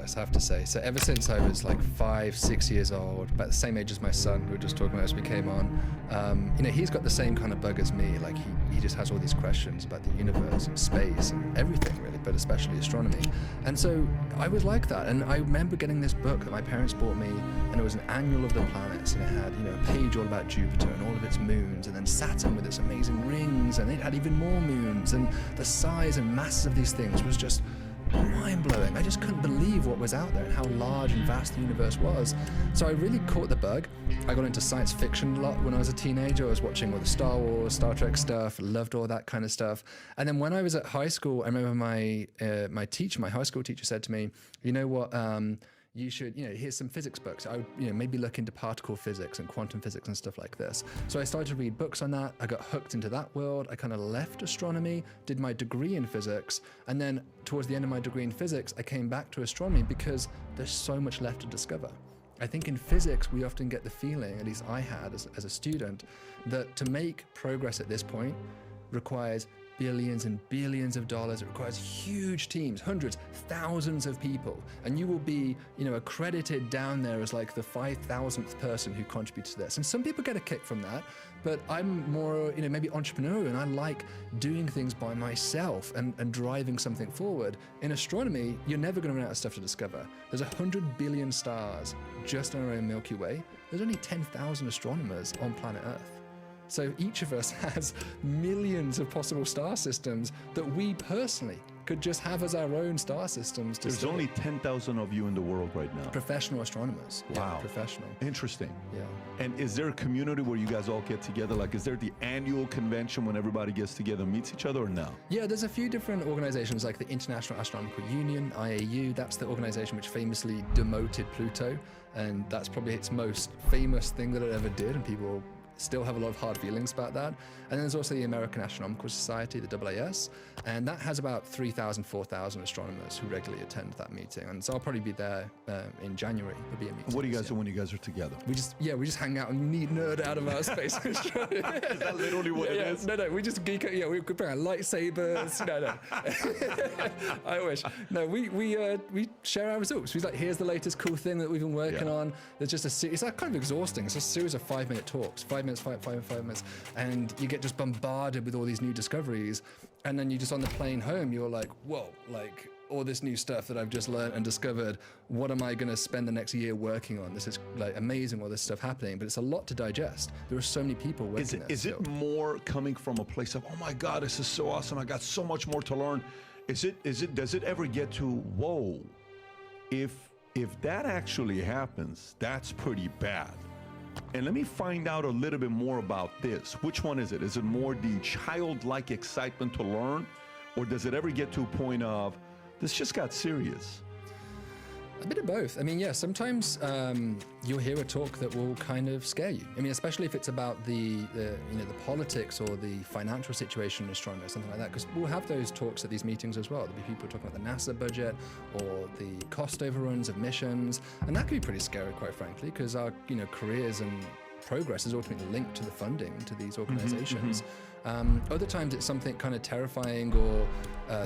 universe, I have to say. So ever since I was like 5, 6 years old, about the same age as my son, who we were just talking about as we came on, he's got the same kind of bug as me. Like he just has all these questions about the universe and space and everything really, but especially astronomy. And so I was like that. And I remember getting this book that my parents bought me, and it was an annual of the planets, and it had, a page all about Jupiter and all of its moons, and then Saturn with its amazing rings, and it had even more moons, and the size and masses of these things was just mind-blowing. I just couldn't believe what was out there and how large and vast the universe was. So I really caught the bug. I got into science fiction a lot when I was a teenager. I was watching all the Star Wars, Star Trek stuff, loved all that kind of stuff. And then when I was at high school, I remember my high school teacher said to me, you know what, you should, here's some physics books. I would, maybe look into particle physics and quantum physics and stuff like this. So I started to read books on that. I got hooked into that world. I kind of left astronomy, did my degree in physics, and then towards the end of my degree in physics, I came back to astronomy because there's so much left to discover. I think in physics, we often get the feeling, at least I had as a student, that to make progress at this point requires billions and billions of dollars. It requires huge teams, hundreds, thousands of people, and you will be, accredited down there as like the 5,000th person who contributes to this. And some people get a kick from that, but I'm more, maybe entrepreneurial, and I like doing things by myself and driving something forward. In astronomy, you're never going to run out of stuff to discover. There's 100 billion stars just in our own Milky Way. There's only 10,000 astronomers on planet Earth. So each of us has millions of possible star systems that we personally could just have as our own star systems. There's only 10,000 of you in the world right now. Professional astronomers. Wow. Yeah, professional. Interesting. Yeah. And is there a community where you guys all get together? Like, is there the annual convention when everybody gets together and meets each other, or no? Yeah, there's a few different organizations like the International Astronomical Union, IAU. That's the organization which famously demoted Pluto. And that's probably its most famous thing that it ever did. And people still have a lot of hard feelings about that. And then there's also the American Astronomical Society, the AAS, and that has about 3,000, 4,000 astronomers who regularly attend that meeting. And so I'll probably be there in January. There'll be a meeting. What do you guys do when you guys are together? We just hang out and nerd out of our space. Is that literally what it is? No, we just geek out. Yeah, we could bring our lightsabers. No. I wish. No, we share our results. We're like, here's the latest cool thing that we've been working on. There's just a series. It's like kind of exhausting. It's a series of 5-minute talks. 5 minutes, 5 minutes, and you get just bombarded with all these new discoveries, and then you just on the plane home, you're like, whoa, like all this new stuff that I've just learned and discovered, what am I going to spend the next year working on? This is like amazing, all this stuff happening, but it's a lot to digest. There are so many people working there. Is it more coming from a place of, oh my God, this is so awesome, I got so much more to learn? Does it ever get to, whoa, if that actually happens, that's pretty bad? And let me find out a little bit more about this. Which one is it? Is it more the childlike excitement to learn? Or does it ever get to a point of, this just got serious? A bit of both. I mean, yeah, sometimes you'll hear a talk that will kind of scare you. I mean, especially if it's about the politics or the financial situation in astronomy or something like that, because we'll have those talks at these meetings as well. There'll be people talking about the NASA budget or the cost overruns of missions, and that can be pretty scary, quite frankly, because our careers and progress is ultimately linked to the funding to these organizations. Other times it's something kind of terrifying or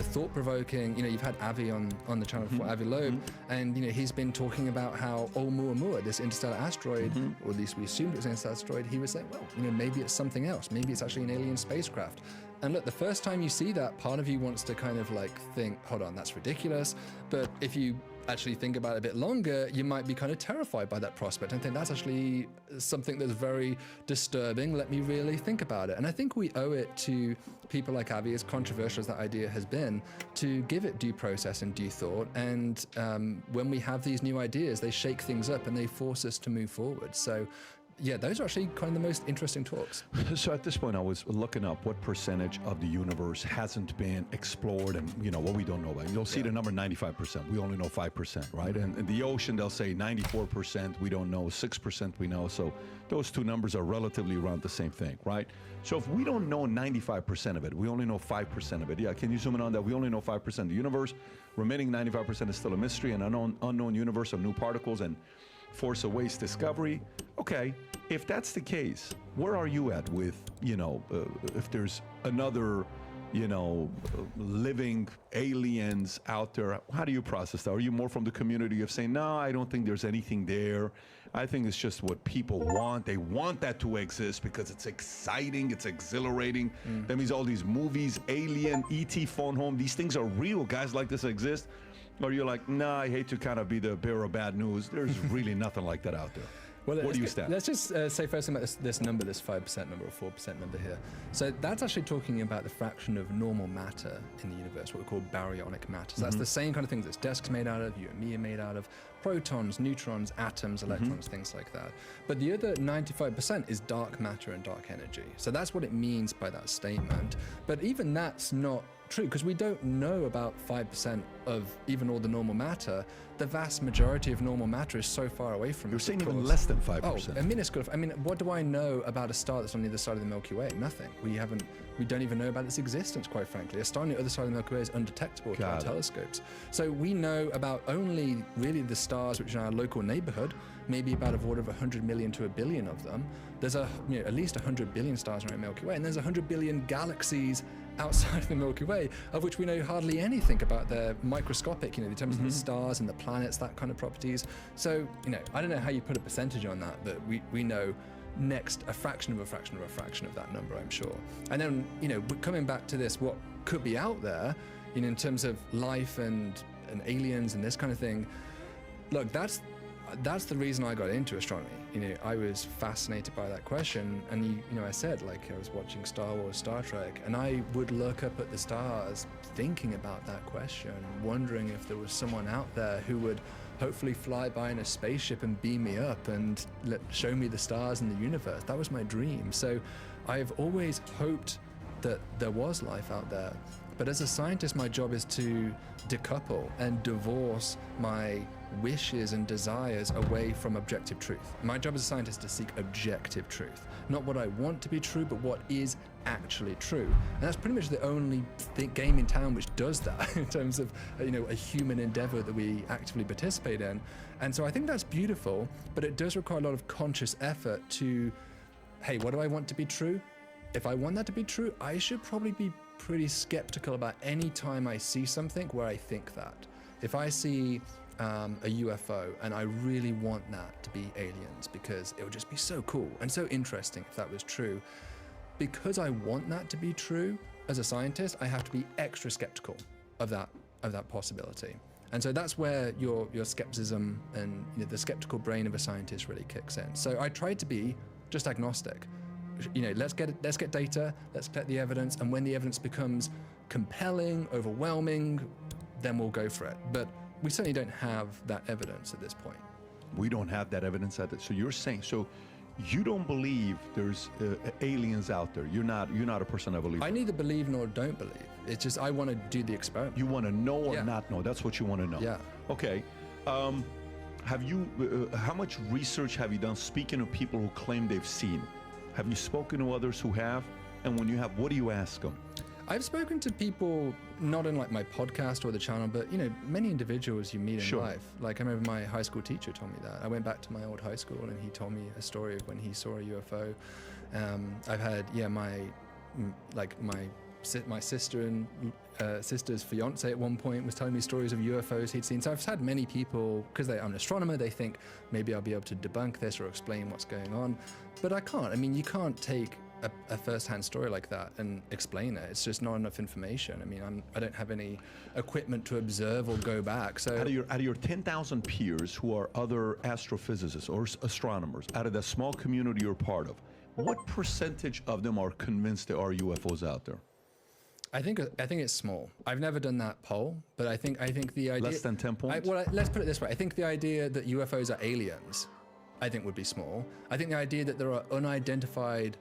thought-provoking. You've had Avi on the channel before, Avi Loeb, and he's been talking about how Oumuamua, this interstellar asteroid, or at least we assumed it was an interstellar asteroid, he was saying, well, maybe it's something else. Maybe it's actually an alien spacecraft. And look, the first time you see that, part of you wants to kind of like think, hold on, that's ridiculous. But if you actually think about it a bit longer, you might be kind of terrified by that prospect and think that's actually something that's very disturbing. Let me really think about it. And I think we owe it to people like Avi, as controversial as that idea has been, to give it due process and due thought. And when we have these new ideas, they shake things up and they force us to move forward. So yeah, those are actually kind of the most interesting talks. So at this point, I was looking up what percentage of the universe hasn't been explored and, what we don't know about. You'll see the number 95%. We only know 5%, right? And in the ocean, they'll say 94%. We don't know. 6% we know. So those two numbers are relatively around the same thing, right? So if we don't know 95% of it, we only know 5% of it. Yeah, can you zoom in on that? We only know 5% of the universe. Remaining 95% is still a mystery, an unknown universe of new particles and force awaits discovery. Okay, if that's the case, where are you at with, if there's another living aliens out there. How do you process that? Are you more from the community of saying, no, I don't think there's anything there. I think it's just what people want. They want that to exist because it's exciting, it's exhilarating. That means all these movies, Alien, E.T., Phone Home, these things are real. Guys like this exist. Or you're like, nah, I hate to kind of be the bearer of bad news. There's really nothing like that out there. Well, where do you stand? Let's just say first about this number, this 5% number or 4% number here. So that's actually talking about the fraction of normal matter in the universe, what we call baryonic matter. So that's the same kind of thing that desks made out of, you and me are made out of, protons, neutrons, atoms, electrons, things like that. But the other 95% is dark matter and dark energy. So that's what it means by that statement. But even that's not true, because we don't know about 5% of even all the normal matter. The vast majority of normal matter is so far away from us. You're saying even less than 5%. Oh, a minuscule. I mean, what do I know about a star that's on the other side of the Milky Way? Nothing. We don't even know about its existence, quite frankly. A star on the other side of the Milky Way is undetectable to our telescopes. So we know about only really the stars which are in our local neighborhood, maybe about of order of 100 million to a billion of them. There's at least 100 billion stars around the Milky Way, and there's 100 billion galaxies outside of the Milky Way, of which we know hardly anything about. Their microscopic, in terms of the stars and the planets, that kind of properties. So, I don't know how you put a percentage on that, but we know next a fraction of a fraction of a fraction of that number, I'm sure. And then, coming back to this, what could be out there, in terms of life and aliens and this kind of thing. Look, that's the reason I got into astronomy. I was fascinated by that question, and I said, I was watching Star Wars, Star Trek, and I would look up at the stars thinking about that question, wondering if there was someone out there who would hopefully fly by in a spaceship and beam me up and show me the stars in the universe. That was my dream. So I've always hoped that there was life out there. But as a scientist, my job is to decouple and divorce my wishes and desires away from objective truth. My job as a scientist is to seek objective truth, not what I want to be true, but what is actually true. And that's pretty much the only game in town which does that in terms of a human endeavor that we actively participate in. And so I think that's beautiful, but it does require a lot of conscious effort to, hey, what do I want to be true? If I want that to be true, I should probably be pretty skeptical about any time I see something where I think that. If I see a UFO and I really want that to be aliens, because it would just be so cool and so interesting if that was true. Because I want that to be true, as a scientist, I have to be extra skeptical of that possibility. And so that's where your skepticism and the skeptical brain of a scientist really kicks in. So I tried to be just agnostic. Let's get data, let's collect the evidence, and when the evidence becomes compelling, overwhelming, then we'll go for it. But we certainly don't have that evidence at this point. We don't have that evidence at this. So you're saying, you don't believe there's aliens out there. You're not a person that believes. I neither believe nor don't believe. It's just I want to do the experiment. You want to know or not know. That's what you want to know. Yeah. Okay. Have you? How much research have you done speaking to people who claim they've seen? Have you spoken to others who have? And when you have, what do you ask them? I've spoken to people, not in my podcast or the channel, but many individuals you meet in life. I remember my high school teacher told me that. I went back to my old high school and he told me a story of when he saw a UFO. I've had my sister and sister's fiance at one point was telling me stories of UFOs he'd seen. So I've had many people, because I'm an astronomer, they think maybe I'll be able to debunk this or explain what's going on, but I can't. I mean, you can't take a first-hand story like that and explain it. It's just not enough information. I mean, I don't have any equipment to observe or go back. So out of your 10,000 peers who are other astrophysicists or astronomers, out of that small community you're part of, what percentage of them are convinced there are UFOs out there? I think it's small. I've never done that poll, but I think the idea less than 10 points. Let's put it this way. I think the idea that UFOs are aliens, I think would be small. I think the idea that there are unidentified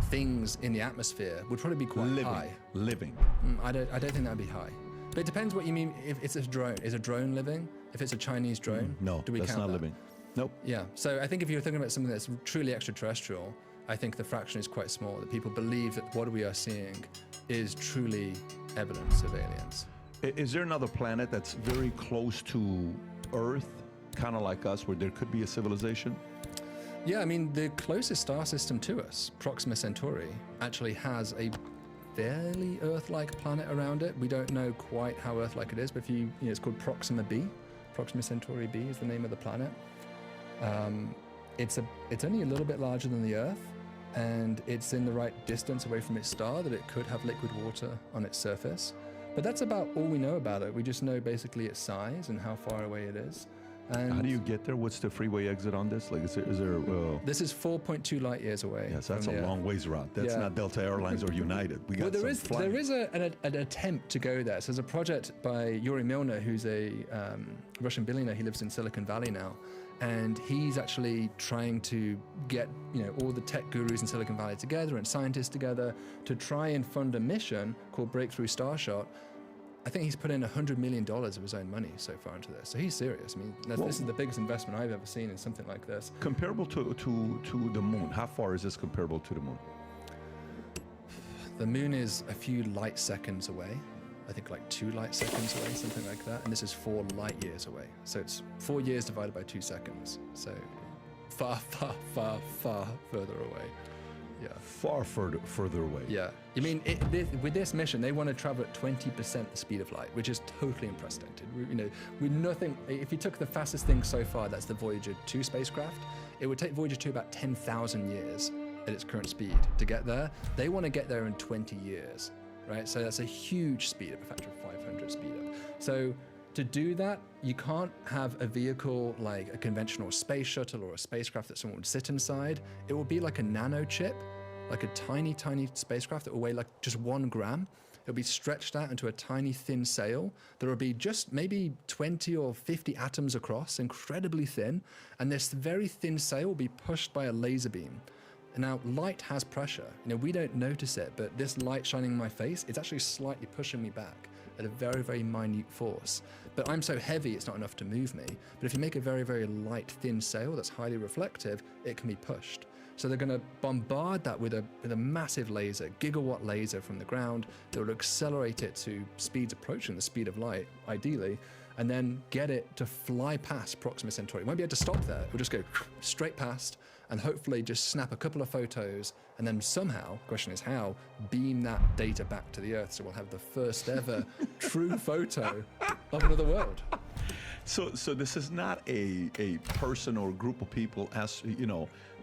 things in the atmosphere would probably be quite high. Living. I don't think that'd be high. But it depends what you mean. If it's a drone, is a drone living? If it's a Chinese drone, no, do we that's count not that? living. Nope. Yeah. So I think if you're thinking about something that's truly extraterrestrial, I think the fraction is quite small. That people believe that what we are seeing is truly evidence of aliens. Is there another planet that's very close to Earth, kind of like us, where there could be a civilization? Yeah, I mean, the closest star system to us, Proxima Centauri, actually has a fairly Earth-like planet around it. We don't know quite how Earth-like it is, but if it's called Proxima b. Proxima Centauri b is the name of the planet. It's only a little bit larger than the Earth, and it's in the right distance away from its star that it could have liquid water on its surface. But that's about all we know about it. We just know basically its size and how far away it is. And how do you get there? What's the freeway exit on this? Like, is there this is 4.2 light years away. Yes, that's a long ways route. That's not Delta Airlines or United. Well, there is an attempt to go there. So there's a project by Yuri Milner, who's a Russian billionaire. He lives in Silicon Valley now, and he's actually trying to get all the tech gurus in Silicon Valley together and scientists together to try and fund a mission called Breakthrough Starshot. I think he's put in $100 million of his own money so far into this. So he's serious. I mean, this is the biggest investment I've ever seen in something like this. Comparable to the moon. How far is this comparable to the moon? The moon is a few light seconds away. I think like 2 light seconds away, something like that. And this is 4 light years away. So it's 4 years divided by 2 seconds. So far, far, far, far further away. Yeah. Far further away. Yeah. I mean, with this mission, they want to travel at 20% the speed of light, which is totally unprecedented. With nothing. If you took the fastest thing so far, that's the Voyager 2 spacecraft. It would take Voyager 2 about 10,000 years at its current speed to get there. They want to get there in 20 years, right? So that's a huge speed up, a factor of 500 speed up. So to do that, you can't have a vehicle like a conventional space shuttle or a spacecraft that someone would sit inside. It will be like a nano chip, like a tiny, tiny spacecraft that will weigh like just 1 gram. It'll be stretched out into a tiny thin sail. There will be just maybe 20 or 50 atoms across, incredibly thin. And this very thin sail will be pushed by a laser beam. Now, light has pressure. We don't notice it, but this light shining in my face, it's actually slightly pushing me back at a very, very minute force. But I'm so heavy, it's not enough to move me. But if you make a very, very light, thin sail that's highly reflective, it can be pushed. So they're going to bombard that with a massive laser, gigawatt laser from the ground that will accelerate it to speeds approaching the speed of light, ideally, and then get it to fly past Proxima Centauri. It won't be able to stop there. It will just go straight past and hopefully just snap a couple of photos and then somehow, the question is how, beam that data back to the Earth so we'll have the first ever true photo of another world. So this is not a person or group of people, as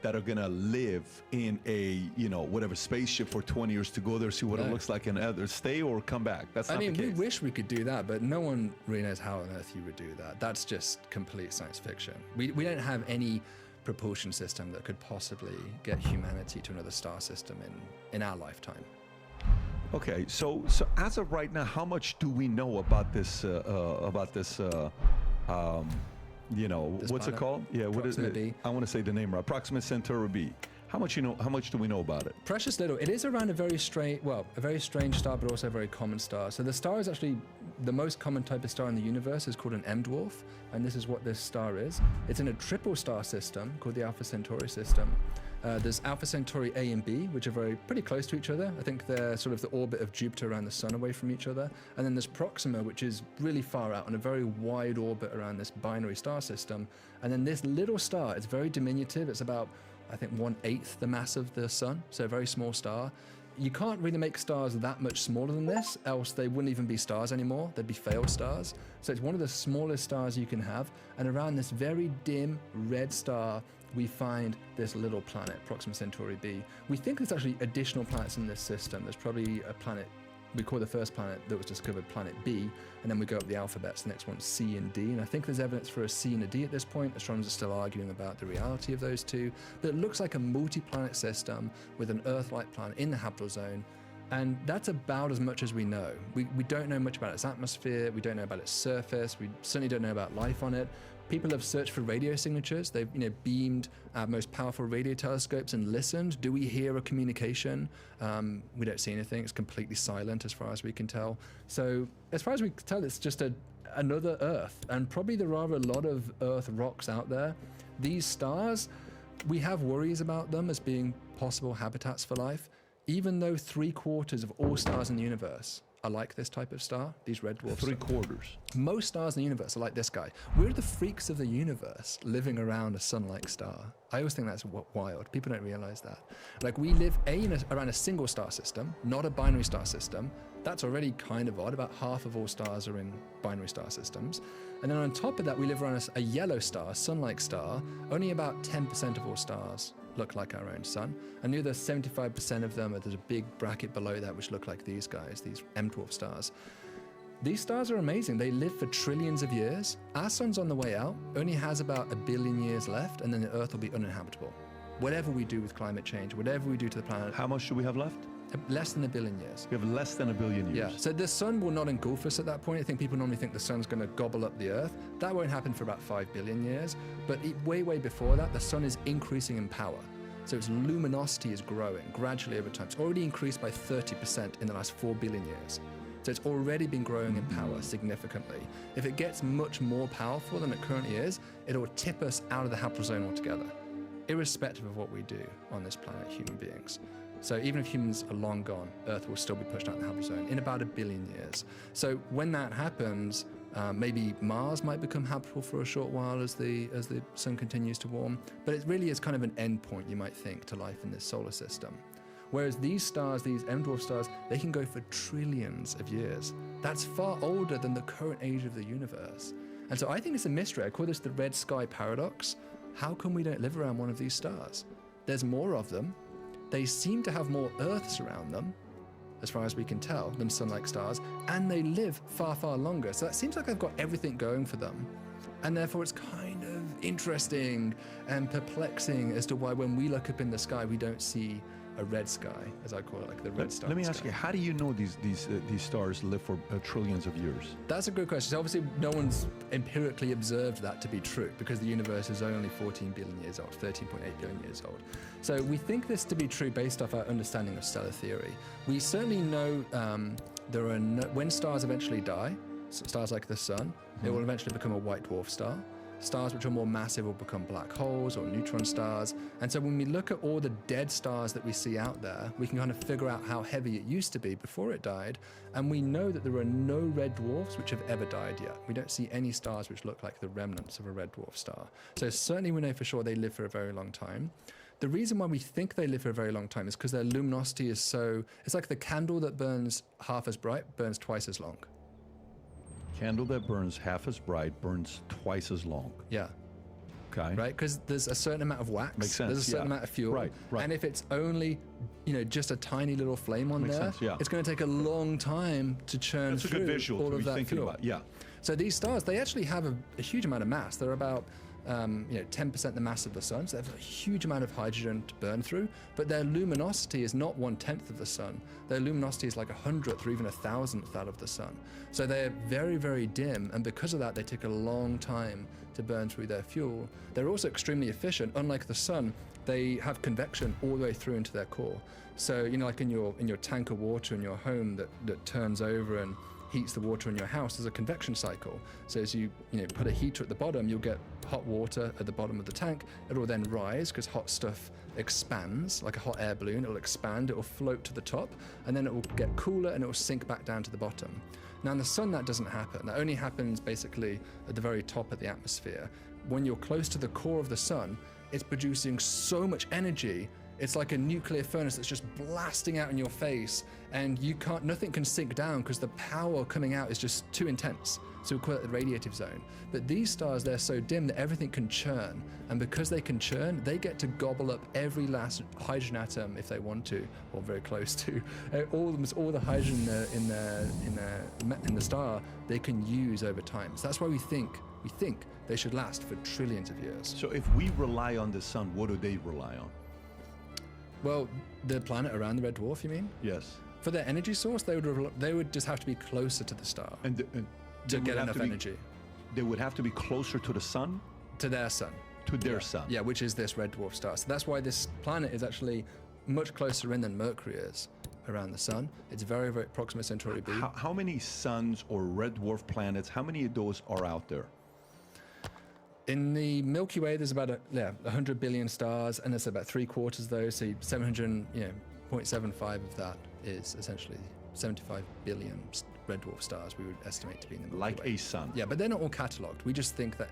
that are gonna live in a whatever spaceship for 20 years to go there, see what it looks like, and either stay or come back. That's not the case. We wish we could do that, but no one really knows how on earth you would do that. That's just complete science fiction. We don't have any propulsion system that could possibly get humanity to another star system in our lifetime. Okay, so as of right now, how much do we know about this? What's it called? Yeah, what is it? B. I want to say the name right. Proxima Centauri b. How much do we know about it? Precious little. It is around a very strange star, but also a very common star. So the star is actually the most common type of star in the universe. Is called an M dwarf, and this is what this star is. It's in a triple star system called the Alpha Centauri system. There's Alpha Centauri A and B, which are pretty close to each other. I think they're sort of the orbit of Jupiter around the sun away from each other. And then there's Proxima, which is really far out on a very wide orbit around this binary star system. And then this little star, it's very diminutive. It's about, I think, 1/8 the mass of the sun, so a very small star. You can't really make stars that much smaller than this, else they wouldn't even be stars anymore. They'd be failed stars. So it's one of the smallest stars you can have. And around this very dim red star, we find this little planet, Proxima Centauri b. We think there's actually additional planets in this system. There's probably a planet, we call the first planet that was discovered planet B, and then we go up the alphabets. The next one's C and D, and I think there's evidence for a C and a D at this point. Astronomers are still arguing about the reality of those two, but it looks like a multi-planet system with an Earth-like planet in the habitable zone, and that's about as much as we know. We don't know much about its atmosphere, we don't know about its surface, we certainly don't know about life on it. People have searched for radio signatures. They've beamed our most powerful radio telescopes and listened. Do we hear a communication? We don't see anything. It's completely silent as far as we can tell. So as far as we can tell, it's just another Earth. And probably there are a lot of Earth rocks out there. These stars, we have worries about them as being possible habitats for life, even though 3/4 of all stars in the universe are like this type of star, these red dwarfs. 3/4. Most stars in the universe are like this guy. We're the freaks of the universe living around a sun-like star. I always think that's wild. People don't realize that. Like we live around a single star system, not a binary star system. That's already kind of odd. About half of all stars are in binary star systems. And then on top of that, we live around a yellow star, sun-like star. Only about 10% of all stars look like our own sun. And the other 75% of them, there's a big bracket below that which look like these guys, these M-dwarf stars. These stars are amazing. They live for trillions of years. Our sun's on the way out, only has about 1 billion years left, and then the Earth will be uninhabitable. Whatever we do with climate change, whatever we do to the planet. How much do we have left? Less than 1 billion years. We have less than 1 billion years. Yeah, so the sun will not engulf us at that point. I think people normally think the sun's going to gobble up the Earth. That won't happen for about 5 billion years. But way before that, the sun is increasing in power. So its luminosity is growing gradually over time. It's already increased by 30% in the last 4 billion years. So it's already been growing in power significantly. If it gets much more powerful than it currently is, it'll tip us out of the habitable zone altogether, irrespective of what we do on this planet, human beings. So even if humans are long gone, Earth will still be pushed out of the habitable zone in about 1 billion years. So when that happens, maybe Mars might become habitable for a short while as the sun continues to warm. But it really is kind of an end point, you might think, to life in this solar system. Whereas these stars, these M-dwarf stars, they can go for trillions of years. That's far older than the current age of the universe. And so I think it's a mystery. I call this the red sky paradox. How come we don't live around one of these stars? There's more of them. They seem to have more Earths around them, as far as we can tell, than sun-like stars, and they live far, far longer. So that seems like they've got everything going for them. And therefore it's kind of interesting and perplexing as to why when we look up in the sky, we don't see a red sky, as I call it, like the red star. Let me ask you, how do you know these stars live for trillions of years? That's a good question. So obviously, no one's empirically observed that to be true because the universe is only 14 billion years old, 13.8 billion years old. So we think this to be true based off our understanding of stellar theory. We certainly know when stars eventually die, so stars like the sun, it will eventually become a white dwarf star. Stars which are more massive will become black holes or neutron stars. And so when we look at all the dead stars that we see out there, we can kind of figure out how heavy it used to be before it died. And we know that there are no red dwarfs which have ever died yet. We don't see any stars which look like the remnants of a red dwarf star. So certainly we know for sure they live for a very long time. The reason why we think they live for a very long time is because their luminosity is so, it's like the candle that burns half as bright burns twice as long. Candle that burns half as bright burns twice as long. Yeah. Okay. Right, because there's a certain amount of wax. Makes sense. There's a certain amount of fuel. Right. And if it's only, just a tiny little flame on Makes there, sense, yeah. it's going to take a long time to churn That's a through good visual all to of be that thinking fuel. about. Yeah. So these stars, they actually have a huge amount of mass. They're about 10% the mass of the sun, so they have a huge amount of hydrogen to burn through, but their luminosity is not 1/10 of the sun. Their luminosity is like 100th or even 1,000th that of the sun. So they're very, very dim, and because of that, they take a long time to burn through their fuel. They're also extremely efficient. Unlike the sun, they have convection all the way through into their core. So, like in your tank of water in your home that turns over and heats the water in your house, there's a convection cycle. So as you put a heater at the bottom, you'll get hot water at the bottom of the tank. It will then rise because hot stuff expands like a hot air balloon. It will expand, it will float to the top, and then it will get cooler and it will sink back down to the bottom. Now in the sun, that doesn't happen. That only happens basically at the very top of the atmosphere. When you're close to the core of the sun, it's producing so much energy. It's like a nuclear furnace that's just blasting out in your face, and nothing can sink down because the power coming out is just too intense. So we call it the radiative zone. But these stars, they're so dim that everything can churn. And because they can churn, they get to gobble up every last hydrogen atom if they want to, or very close to. All the hydrogen in the star, they can use over time. So that's why we think they should last for trillions of years. So if we rely on the sun, what do they rely on? Well, the planet around the red dwarf, you mean? Yes. For their energy source, they would just have to be closer to the star to get enough energy. They would have to be closer to the sun? To their sun. To their sun. Yeah, which is this red dwarf star. So that's why this planet is actually much closer in than Mercury is around the sun. It's very, very Proxima Centauri b. How many suns or red dwarf planets, how many of those are out there? In the Milky Way, there's about 100 billion stars, and there's about 3/4 of those, so 700, 0.75 of that is essentially 75 billion red dwarf stars we would estimate to be in the Milky Like Way. a sun. Yeah, but they're not all catalogued. We just think that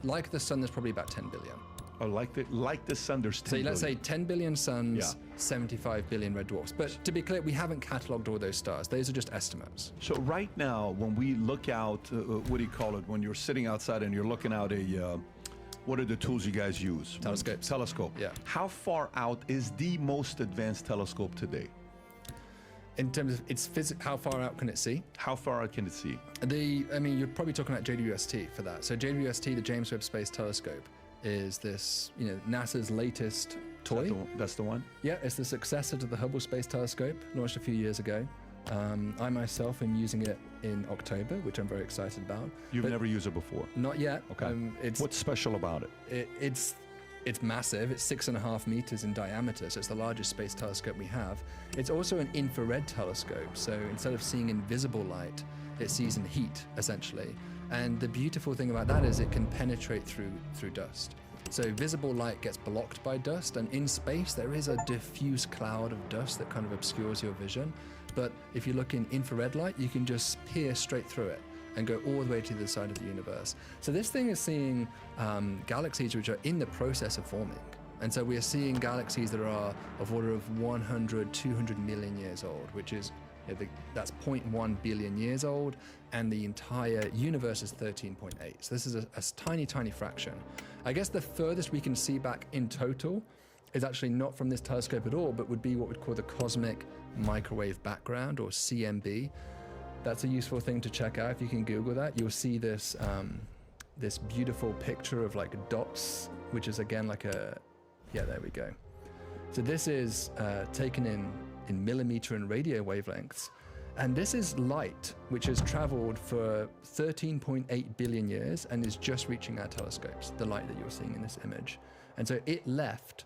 like the sun, there's probably about 10 billion. Oh, like the sun, there's 10 So let's say billion. 10 billion suns, Yeah. 75 billion red dwarfs. But to be clear, we haven't catalogued all those stars. Those are just estimates. So right now, when we look out, what do you call it? When you're sitting outside and you're looking out what are the tools you guys use? Telescopes. Telescope. Yeah. How far out is the most advanced telescope today? In terms of how far out can it see? How far out can it see? You're probably talking about JWST for that. So JWST, the James Webb Space Telescope, is this, NASA's latest toy. That's the one? Yeah, it's the successor to the Hubble Space Telescope, launched a few years ago. I myself am using it in October, which I'm very excited about. You've never used it before? Not yet. Okay. What's special about it? It's massive. It's 6.5 meters in diameter, so it's the largest space telescope we have. It's also an infrared telescope, so instead of seeing invisible light, it sees in heat, essentially. And the beautiful thing about that is it can penetrate through dust. So visible light gets blocked by dust, and in space there is a diffuse cloud of dust that kind of obscures your vision. But if you look in infrared light, you can just peer straight through it and go all the way to the other side of the universe. So this thing is seeing galaxies which are in the process of forming. And so we are seeing galaxies that are of order of 100, 200 million years old, which is, that's 0.1 billion years old, and the entire universe is 13.8. So this is a tiny, tiny fraction. I guess the furthest we can see back in total is actually not from this telescope at all, but would be what we'd call the cosmic microwave background, or CMB. That's a useful thing to check out. If you can Google that, you'll see this this beautiful picture of like dots, which is again like there we go. So this is taken in millimeter and radio wavelengths. And this is light, which has traveled for 13.8 billion years and is just reaching our telescopes, the light that you're seeing in this image. And so it left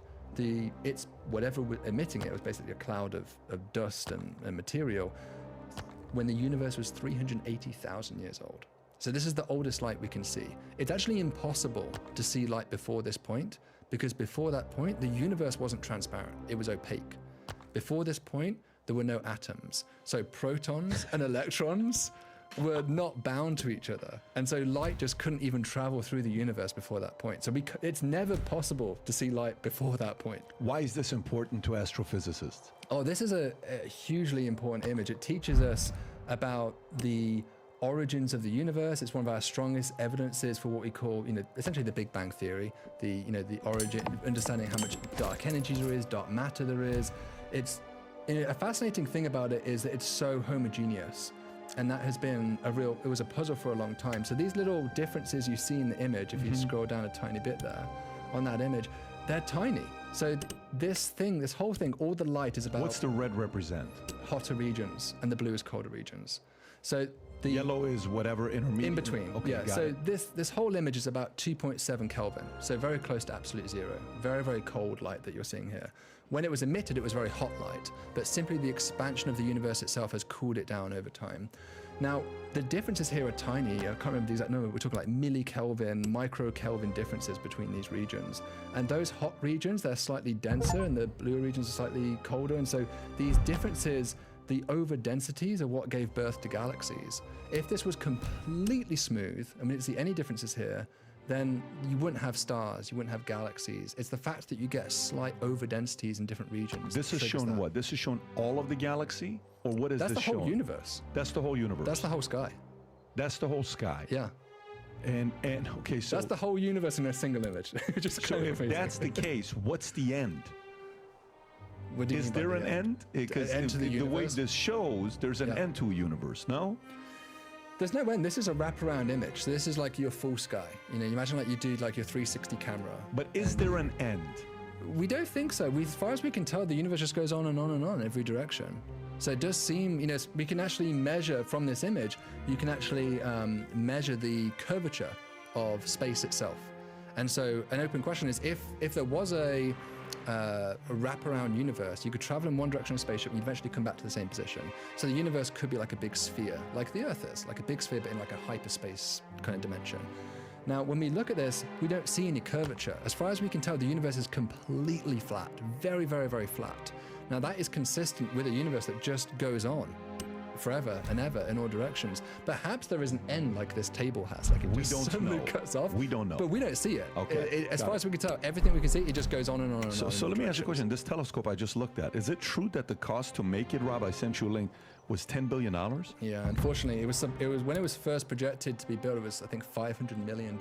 it's whatever was emitting it was basically a cloud of dust and material when the universe was 380,000 years old. So this is the oldest light we can see. It's actually impossible to see light before this point, because before that point, the universe wasn't transparent. It was opaque. Before this point, there were no atoms. So protons and electrons were not bound to each other. And so light just couldn't even travel through the universe before that point. So it's never possible to see light before that point. Why is this important to astrophysicists? Oh, this is a hugely important image. It teaches us about the origins of the universe. It's one of our strongest evidences for what we call, essentially the Big Bang Theory, the origin, understanding how much dark energy there is, dark matter there is. A fascinating thing about it is that it's so homogeneous. And that has been it was a puzzle for a long time. So these little differences you see in the image, if you scroll down a tiny bit there on that image, they're tiny. So this whole thing, all the light is about... What's the red represent? Hotter regions, and the blue is colder regions. So the yellow is whatever intermediate. In between. Okay, yeah. got So it. this whole image is about 2.7 Kelvin. So very close to absolute zero. Very, very cold light that you're seeing here. When it was emitted, it was very hot light, but simply the expansion of the universe itself has cooled it down over time. Now, the differences here are tiny. I can't remember the exact number. We're talking like millikelvin, microkelvin differences between these regions. And those hot regions, they're slightly denser, and the blue regions are slightly colder. And so these differences, the over-densities, are what gave birth to galaxies. If this was completely smooth, and we didn't see any differences here, then you wouldn't have stars, you wouldn't have galaxies. It's the fact that you get slight over-densities in different regions. This is shown what? This is shown all of the galaxy? Or what is this shown? That's the whole universe. That's the whole universe? That's the whole sky. That's the whole sky? Yeah. And okay, so... That's the whole universe in a single image. Just so if that's the case, what's the end? What do you is mean by there the an end? Because the way this shows, there's an end to a universe, no? There's no end. This is a wraparound image. So this is like your full sky. You imagine like you do like your 360 camera. But is there an end? We don't think so. As far as we can tell, the universe just goes on and on and on in every direction. So it does seem, we can actually measure from this image, you can actually measure the curvature of space itself. And so an open question is, if there was a wraparound universe, you could travel in one direction in a spaceship and you'd eventually come back to the same position. So the universe could be like a big sphere, like the Earth is, like a big sphere but in like a hyperspace kind of dimension. Now, when we look at this, we don't see any curvature. As far as we can tell, the universe is completely flat, very, very, very flat. Now, that is consistent with a universe that just goes on forever and ever in all directions. Perhaps there is an end like this table has, like it We just don't suddenly know. cuts off. We don't know. But we don't see it. Okay, As got far it. as we can tell, everything we can see, it just goes on and on and on. So let me ask you a question. This telescope I just looked at, is it true that the cost to make it, Rob, I sent you a link, was $10 billion? Yeah, unfortunately, it was when it was first projected to be built, it was I think $500 million.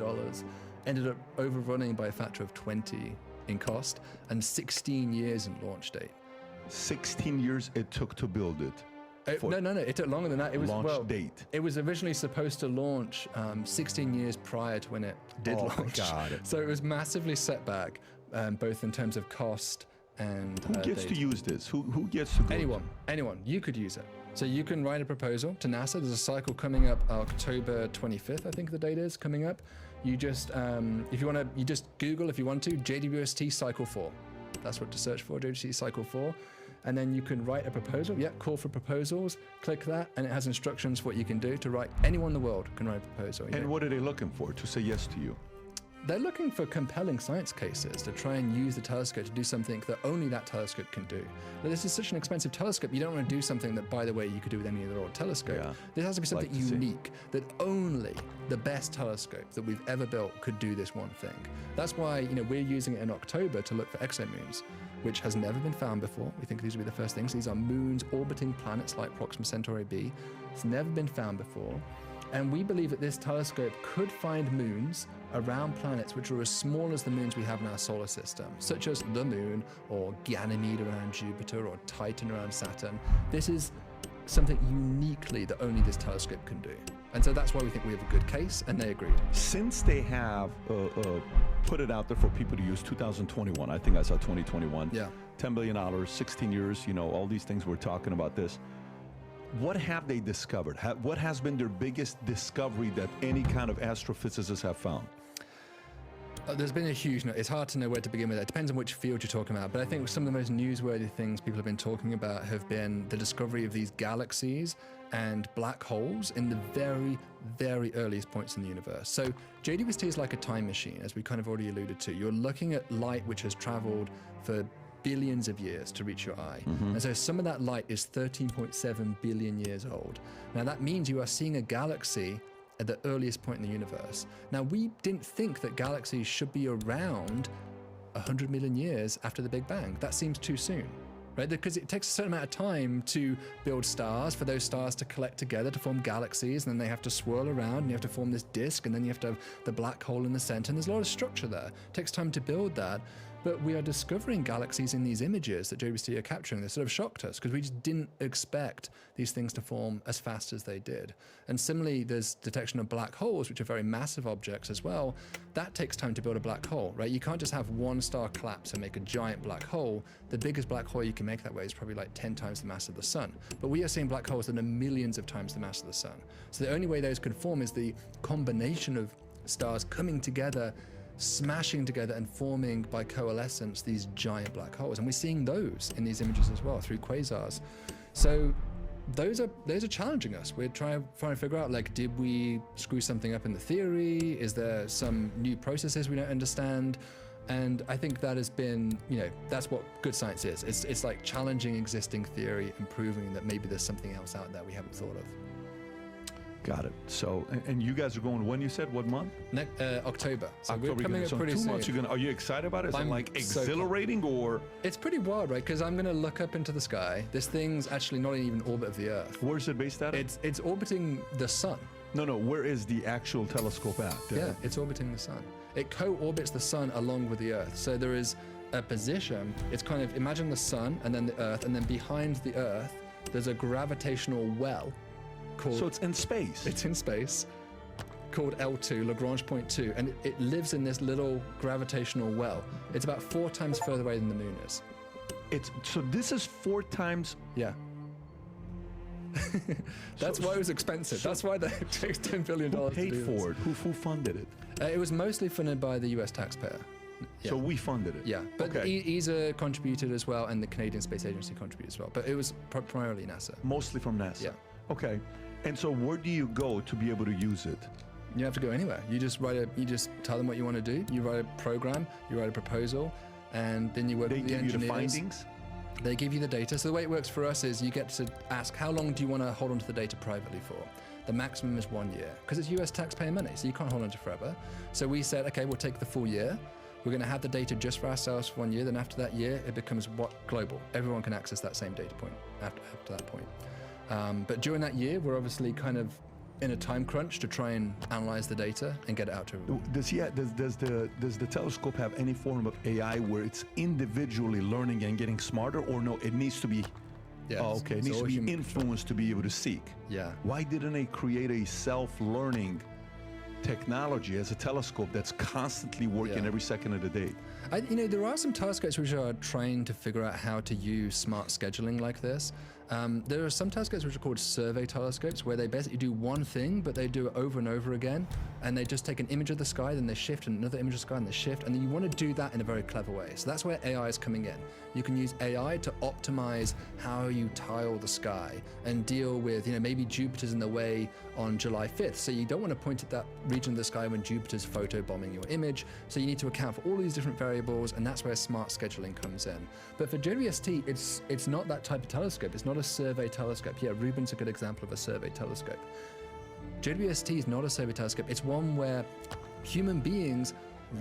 Ended up overrunning by a factor of 20 in cost and 16 years in launch date. 16 years it took to build it. No, it took longer than that. It was Launch date. It was originally supposed to launch 16 years prior to when it did launch. Got it. So it was massively set back, both in terms of cost and Who gets data. to use this? Who gets to go? Anyone. You could use it. So you can write a proposal to NASA. There's a cycle coming up October 25th, I think the date is coming up. You just, if you want to, you just Google, if you want to, JWST Cycle 4. That's what to search for, JWST Cycle 4. And then you can write a proposal. Yeah, call for proposals. Click that, and it has instructions for what you can do to write. Anyone in the world can write a proposal. And what are they looking for to say yes to you? They're looking for compelling science cases to try and use the telescope to do something that only that telescope can do. Now, this is such an expensive telescope, you don't want to do something that, by the way, you could do with any other old telescope. Yeah. This has to be something Like to see. unique, that only the best telescope that we've ever built could do this one thing. That's why we're using it in October to look for exomoons, which has never been found before. We think these will be the first things. These are moons orbiting planets like Proxima Centauri b. It's never been found before. And we believe that this telescope could find moons around planets which are as small as the moons we have in our solar system, such as the Moon, or Ganymede around Jupiter, or Titan around Saturn. This is something uniquely that only this telescope can do. And so that's why we think we have a good case, and they agreed. Since they have put it out there for people to use 2021, I think I saw 2021, Yeah. $10 billion, 16 years, all these things we're talking about this. What have they discovered? What has been their biggest discovery that any kind of astrophysicists have found? There's been a huge, it's hard to know where to begin with. It depends on which field you're talking about. But I think some of the most newsworthy things people have been talking about have been the discovery of these galaxies and black holes in the very, very earliest points in the universe. So JWST is like a time machine, as we kind of already alluded to. You're looking at light which has traveled for billions of years to reach your eye. And so some of that light is 13.7 billion years old. Now that means you are seeing a galaxy at the earliest point in the universe. Now we didn't think that galaxies should be around 100 million years after the Big Bang. That seems too soon, right? Because it takes a certain amount of time to build stars, for those stars to collect together to form galaxies, and then they have to swirl around, and you have to form this disk, and then you have to have the black hole in the center, and there's a lot of structure there. It takes time to build that. But we are discovering galaxies in these images that JWST are capturing. They sort of shocked us because we just didn't expect these things to form as fast as they did. And similarly, there's detection of black holes, which are very massive objects as well. That takes time to build a black hole, right? You can't just have one star collapse and make a giant black hole. The biggest black hole you can make that way is probably like 10 times the mass of the sun. But we are seeing black holes that are millions of times the mass of the sun. So the only way those could form is the combination of stars coming together, smashing together and forming by coalescence these giant black holes. And we're seeing those in these images as well through quasars. So those are challenging us. We're trying to figure out, like, did we screw something up in the theory? Is there some new processes we don't understand? And I think that has been, that's what good science is. It's like challenging existing theory and proving that maybe there's something else out there we haven't thought of. Got it. So, and you guys are going when? You said what month? October. So October, we're coming up so pretty 2 soon. months. Are you excited about it? Is it I'm like so exhilarating or? It's pretty wild, right? Because I'm going to look up into the sky. This thing's actually not even orbit of the Earth. Where's it based at? It's orbiting the sun. No. Where is the actual telescope at? Yeah, it's orbiting the sun. It co-orbits the sun along with the Earth. So there is a position. It's kind of, imagine the sun and then the Earth, and then behind the Earth, there's a gravitational well called... So it's in space. It's in space, called L2, Lagrange point 2, and it lives in this little gravitational well. It's about 4 times further away than the moon is. So this is 4 times. Yeah. That's why it was expensive. That's why they took $10 billion Who to paid do for it? Who funded it? It was mostly funded by the US taxpayer. Yeah. So we funded it. Yeah, but okay. ESA contributed as well, and the Canadian Space Agency contributed as well. But it was primarily NASA. Mostly from NASA. Yeah. Okay. And so where do you go to be able to use it? You have to go anywhere. You just tell them what you want to do. You write a program, you write a proposal, and then you work with the engineers. They give you the findings? They give you the data. So the way it works for us is you get to ask how long do you want to hold onto the data privately for. The maximum is 1 year because it's US taxpayer money, so you can't hold on to it forever. So we said, okay, we'll take the full year. We're going to have the data just for ourselves for 1 year. Then after that year, it becomes global. Everyone can access that same data point after that point. But during that year, we're obviously kind of in a time crunch to try and analyze the data and get it out to everyone. Does the telescope have any form of AI where it's individually learning and getting smarter, or no? It needs to be. Yeah, okay. It needs to be influenced to be able to seek. Yeah. Why didn't they create a self-learning technology as a telescope that's constantly working every second of the day? There are some telescopes which are trying to figure out how to use smart scheduling like this. There are some telescopes which are called survey telescopes, where they basically do one thing, but they do it over and over again, and they just take an image of the sky, then they shift, and another image of the sky, and they shift, and then you want to do that in a very clever way. So that's where AI is coming in. You can use AI to optimize how you tile the sky and deal with, maybe Jupiter's in the way on July 5th, so you don't want to point at that region of the sky when Jupiter's photobombing your image, so you need to account for all these different variables, and that's where smart scheduling comes in. But for JWST, it's not that type of telescope. It's not a survey telescope. Yeah, Rubin's a good example of a survey telescope. JWST is not a survey telescope. It's one where human beings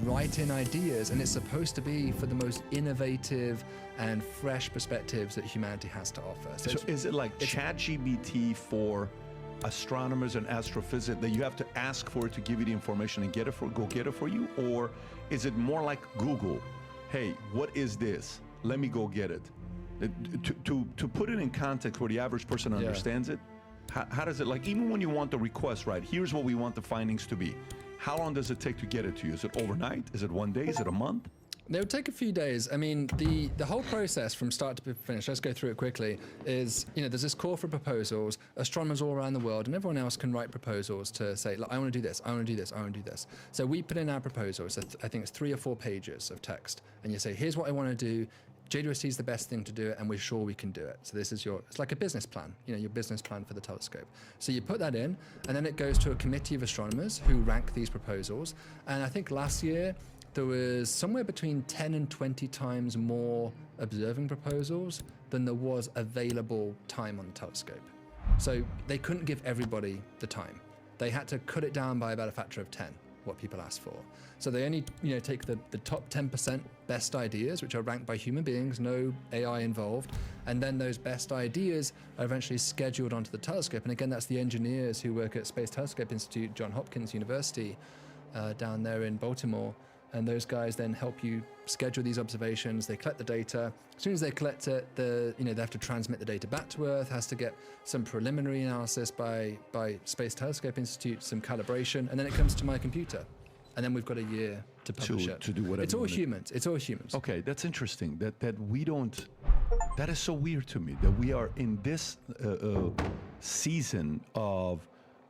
write in ideas, and it's supposed to be for the most innovative and fresh perspectives that humanity has to offer. So is it like ChatGPT for astronomers and astrophysics, that you have to ask for it to give you the information and go get it for you? Or is it more like Google? Hey, what is this? Let me go get it. To put it in context where the average person understands it, how does it, like, even when you want the request, right, here's what we want the findings to be. How long does it take to get it to you? Is it overnight? Is it 1 day? Is it a month? They would take a few days. I mean, the whole process from start to finish, let's go through it quickly, is, there's this call for proposals. Astronomers all around the world and everyone else can write proposals to say, look, I want to do this, I want to do this, I want to do this. So we put in our proposals. I think it's 3 or 4 pages of text. And you say, here's what I want to do. JWST is the best thing to do it, and we're sure we can do it. So this is it's like a business plan, your business plan for the telescope. So you put that in, and then it goes to a committee of astronomers who rank these proposals. And I think last year, there was somewhere between 10 and 20 times more observing proposals than there was available time on the telescope. So they couldn't give everybody the time. They had to cut it down by about a factor of 10, what people asked for. So they only take the top 10% best ideas, which are ranked by human beings, no AI involved, and then those best ideas are eventually scheduled onto the telescope. And again, that's the engineers who work at Space Telescope Institute, Johns Hopkins University, down there in Baltimore. And those guys then help you schedule these observations. They collect the data. As soon as they collect it, they have to transmit the data back to Earth, has to get some preliminary analysis by Space Telescope Institute, some calibration, and then it comes to my computer. And then we've got a year to publish it. To do whatever. It's all humans. It's all humans. Okay, that's interesting. That we don't. That is so weird to me that we are in this season of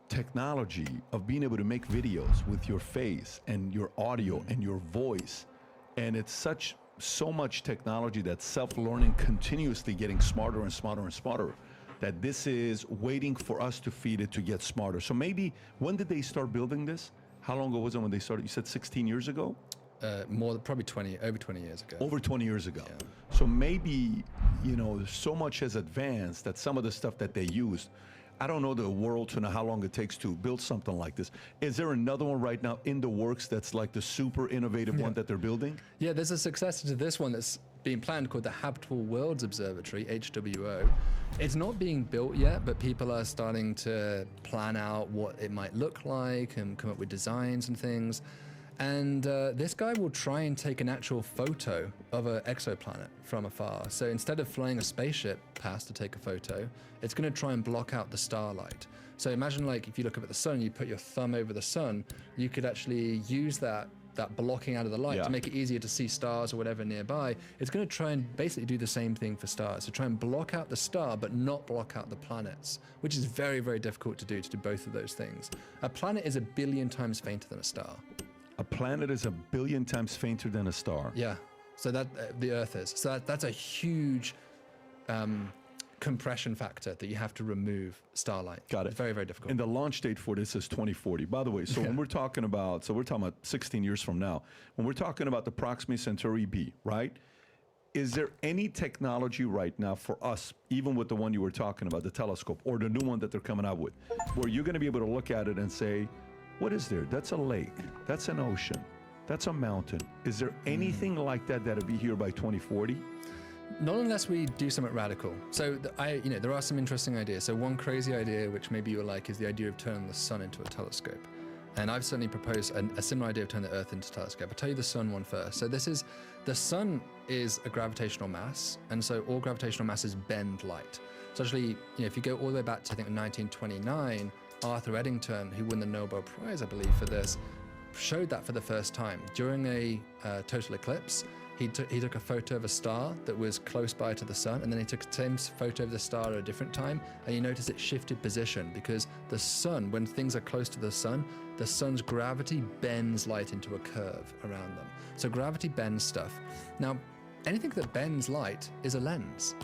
technology, of being able to make videos with your face and your audio and your voice, and it's so much technology that's self-learning, continuously getting smarter and smarter and smarter, that this is waiting for us to feed it to get smarter. So maybe, when did they start building this? How long ago was it when they started? You said 16 years ago? Probably over 20 years ago. Over 20 years ago. Yeah. So maybe, so much has advanced that some of the stuff that they used, I don't know the world to know how long it takes to build something like this. Is there another one right now in the works that's like the super innovative one that they're building? Yeah, there's a successor to this one that's being planned called the Habitable Worlds Observatory, HWO. It's not being built yet, but people are starting to plan out what it might look like and come up with designs and things. And this guy will try and take an actual photo of an exoplanet from afar. So instead of flying a spaceship past to take a photo, it's going to try and block out the starlight. So imagine, like, if you look up at the sun, you put your thumb over the sun, you could actually use that blocking out of the light to make it easier to see stars or whatever nearby. It's going to try and basically do the same thing for stars. So try and block out the star, but not block out the planets, which is very, very difficult to do both of those things. A planet is 1 billion times fainter than a star. A planet is 1 billion times fainter than a star. Yeah, so that the Earth is. So that's a huge compression factor that you have to remove starlight. Got it. It's very, very difficult. And the launch date for this is 2040. By the way, so when we're talking about 16 years from now, when we're talking about the Proxima Centauri B, right? is there any technology right now for us, even with the one you were talking about, the telescope, or the new one that they're coming out with, where you're going to be able to look at it and say, what is there? That's a lake. That's an ocean. That's a mountain. Is there anything like that that'll be here by 2040? Not unless we do something radical. So there are some interesting ideas. So one crazy idea, which maybe you'll like, is the idea of turning the sun into a telescope. And I've certainly proposed a similar idea of turning the Earth into a telescope. I'll tell you the sun one first. So the sun is a gravitational mass, and so all gravitational masses bend light. So actually, if you go all the way back to, I think, 1929, Arthur Eddington, who won the Nobel Prize, I believe, for this, showed that for the first time. During a total eclipse, he took a photo of a star that was close by to the sun, and then he took the same photo of the star at a different time, and you notice it shifted position because the sun, when things are close to the sun's gravity bends light into a curve around them. So gravity bends stuff. Now, anything that bends light is a lens.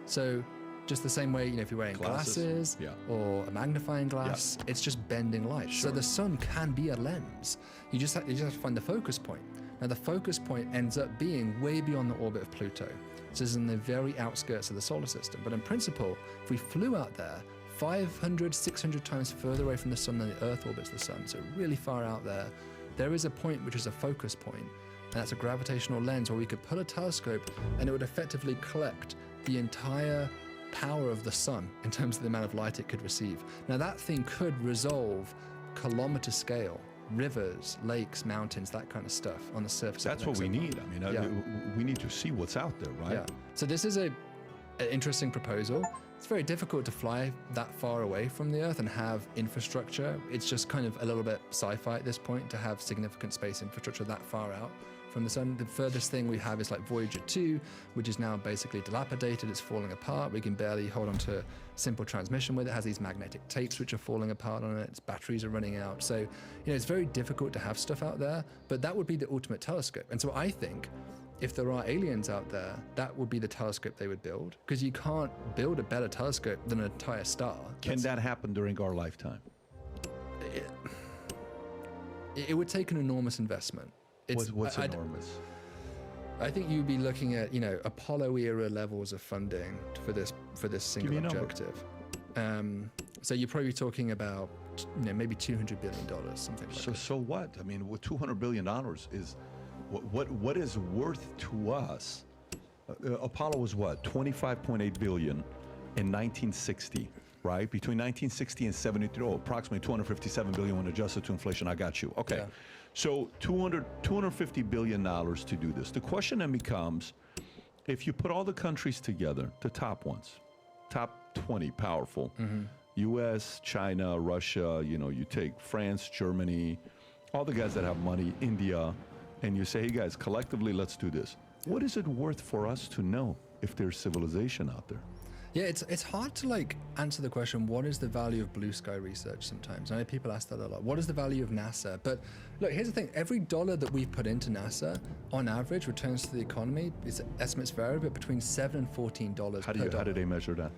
So just the same way, if you're wearing glasses or a magnifying glass, it's just bending light. Sure. So the sun can be a lens. You just have to find the focus point. Now, the focus point ends up being way beyond the orbit of Pluto. So it's in the very outskirts of the solar system. But in principle, if we flew out there 500, 600 times further away from the sun than the Earth orbits the sun, so really far out there is a point which is a focus point, and that's a gravitational lens where we could put a telescope and it would effectively collect the entire power of the sun in terms of the amount of light it could receive. Now, that thing could resolve kilometer scale rivers, lakes, mountains, that kind of stuff on the surface. That's what we need. I mean, we need to see what's out there, right? Yeah. So this is an interesting proposal. It's very difficult to fly that far away from the Earth and have infrastructure. It's just kind of a little bit sci-fi at this point to have significant space infrastructure that far out from the sun. The furthest thing we have is like Voyager 2, which is now basically dilapidated. It's falling apart. We can barely hold on to simple transmission with it. It has these magnetic tapes which are falling apart on it. Its batteries are running out. So, it's very difficult to have stuff out there, but that would be the ultimate telescope. And so I think if there are aliens out there, that would be the telescope they would build, because you can't build a better telescope than an entire star. Can that happen during our lifetime? It would take an enormous investment. What's enormous? I think you'd be looking at, Apollo era levels of funding for this single objective. So you're probably talking about, maybe $200 billion, something like that. So what? I mean, with $200 billion is what is worth to us? Apollo was what? 25.8 billion in 1960. Right? Between 1960 and 73, approximately 257 billion when adjusted to inflation. I got you. Okay. Yeah. So $250 billion to do this. The question then becomes, if you put all the countries together, the top ones, top 20 powerful, US, China, Russia, you take France, Germany, all the guys that have money, India, and you say, hey guys, collectively, let's do this. What is it worth for us to know if there's civilization out there? Yeah, it's hard to answer the question, what is the value of blue sky research sometimes? I know people ask that a lot. What is the value of NASA? But look, here's the thing. Every dollar that we've put into NASA, on average, returns to the economy, estimates vary, but between $7 and $14 per dollar. How do they measure that?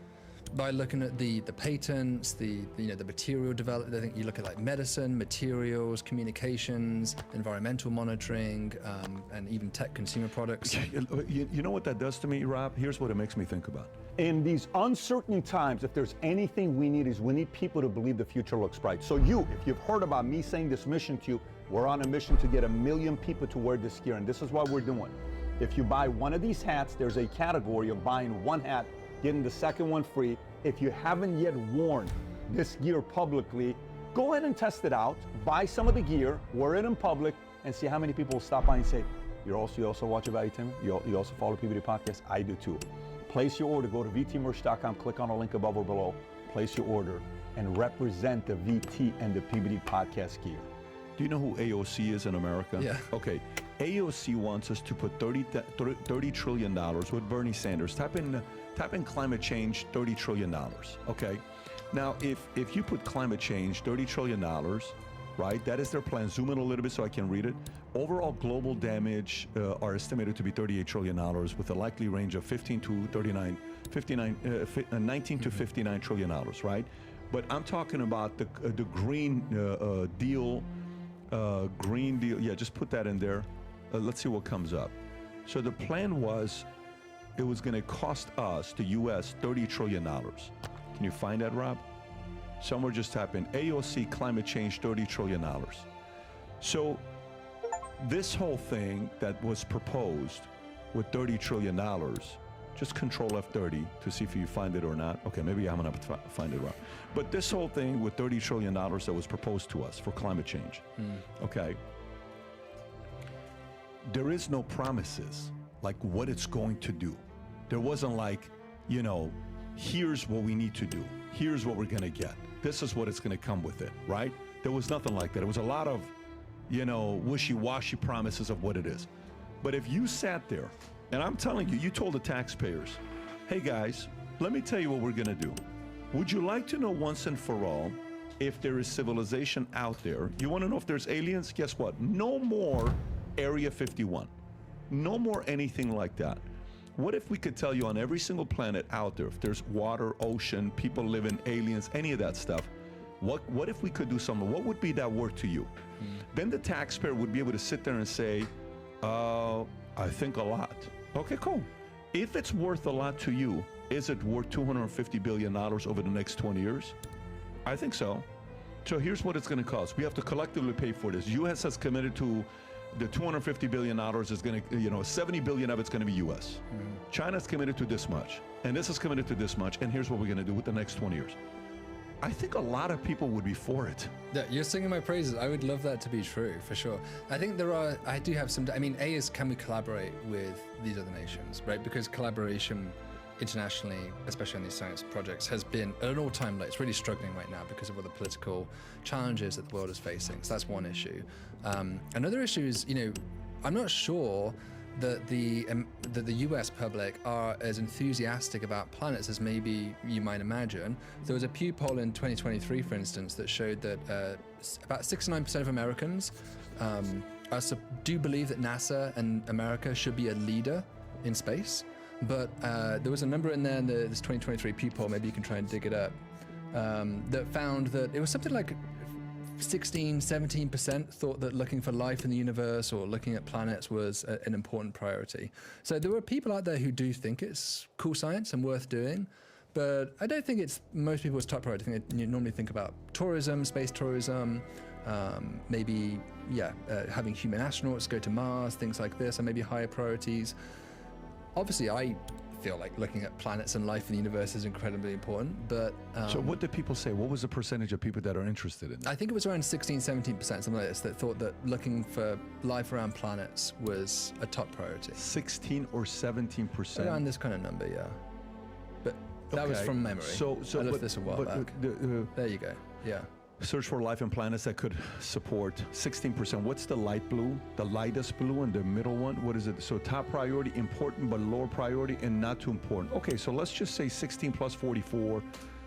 By looking at the patents, the material development. I think you look at medicine, materials, communications, environmental monitoring, and even tech consumer products. You know what that does to me, Rob? Here's what it makes me think about. In these uncertain times, if there's anything we need people to believe the future looks bright. So if you've heard about me saying this mission to you, we're on a mission to get 1 million people to wear this gear, and this is what we're doing. If you buy one of these hats, there's a category of buying one hat, getting the second one free. If you haven't yet worn this gear publicly, go ahead and test it out. Buy some of the gear, wear it in public, and see how many people will stop by and say, you also watch About Tim? You also follow PBD Podcast? I do too. Place your order. Go to vtmerch.com, click on the link above or below, place your order, and represent the VT and the PBD Podcast gear. Do you know who AOC is in America? Yeah. Okay. AOC wants us to put $30 trillion with Bernie Sanders. Type in climate change, $30 trillion. Okay. Now, if you put climate change, $30 trillion, right? That is their plan. Zoom in a little bit so I can read it. Overall global damage are estimated to be $38 trillion with a likely range of 19 to $59 trillion, right? But I'm talking about the Green Deal. Green Deal. Yeah, just put that in there. Let's see what comes up. So the plan was it was going to cost us, the U.S., $30 trillion. Can you find that, Rob? Somewhere just type in AOC climate change, $30 trillion. So this whole thing that was proposed with $30 trillion, just control F30 to see if you find it or not. Okay, maybe I'm going to find it wrong. But this whole thing with $30 trillion that was proposed to us for climate change, okay, there is no promises like what it's going to do. There wasn't like, you know, here's what we need to do. Here's what we're going to get. This is what it's going to come with it, right? There was nothing like that. It was a lot of, you know, wishy-washy promises of what it is. But if you sat there, and I'm telling you, you told the taxpayers, hey guys, let me tell you what we're going to do. Would you like to know once and for all if there is civilization out there? You want to know if there's aliens? Guess what? No more Area 51. No more anything like that. What if we could tell you on every single planet out there, if there's water, ocean, people living, aliens, any of that stuff, what if we could do something? What would be that worth to you? Then the taxpayer would be able to sit there and say, I think a lot. Okay, cool. If it's worth a lot to you, is it worth $250 billion over the next 20 years? I think so. So here's what it's going to cost. We have to collectively pay for this. U.S. has committed to the $250 billion is going to, you know, 70 billion of it's going to be U.S. China's committed to this much, and this is committed to this much, and here's what we're going to do with the next 20 years. I think a lot of people would be for it. Yeah, you're singing my praises. I would love that to be true, for sure. I think I do have some, I mean, A is, can we collaborate with these other nations, right? Because collaboration internationally, especially on these science projects, has been at an all-time low. It's really struggling right now because of all the political challenges that the world is facing. So that's one issue. Another issue is, you know, I'm not sure that the US public are as enthusiastic about planets as maybe you might imagine. There was a Pew poll in 2023, for instance, that showed that about 69% of Americans do believe that NASA and America should be a leader in space. But there was a number in there in this 2023 Pew poll, maybe you can try and dig it up, that found that it was something like 17% thought that looking for life in the universe or looking at planets was an important priority. So there were people out there who do think it's cool science and worth doing, but I don't think it's most people's top priority. I think you normally think about tourism, space tourism, maybe, having human astronauts go to Mars, things like this, and maybe higher priorities. Obviously, I feel like looking at planets and life in the universe is incredibly important, but... so what did people say? What was the percentage of people that are interested in that? I think it was around 16-17%, something like this, that thought that looking for life around planets was a top priority. 16 or 17%? Around this kind of number, yeah. But that was from memory. So I looked this a while back. There you go, yeah. Search for life and planets that could support 16%. What's the light blue? The lightest blue and the middle one? What is it? So top priority, important, but lower priority and not too important. Okay, so let's just say 16 plus 44.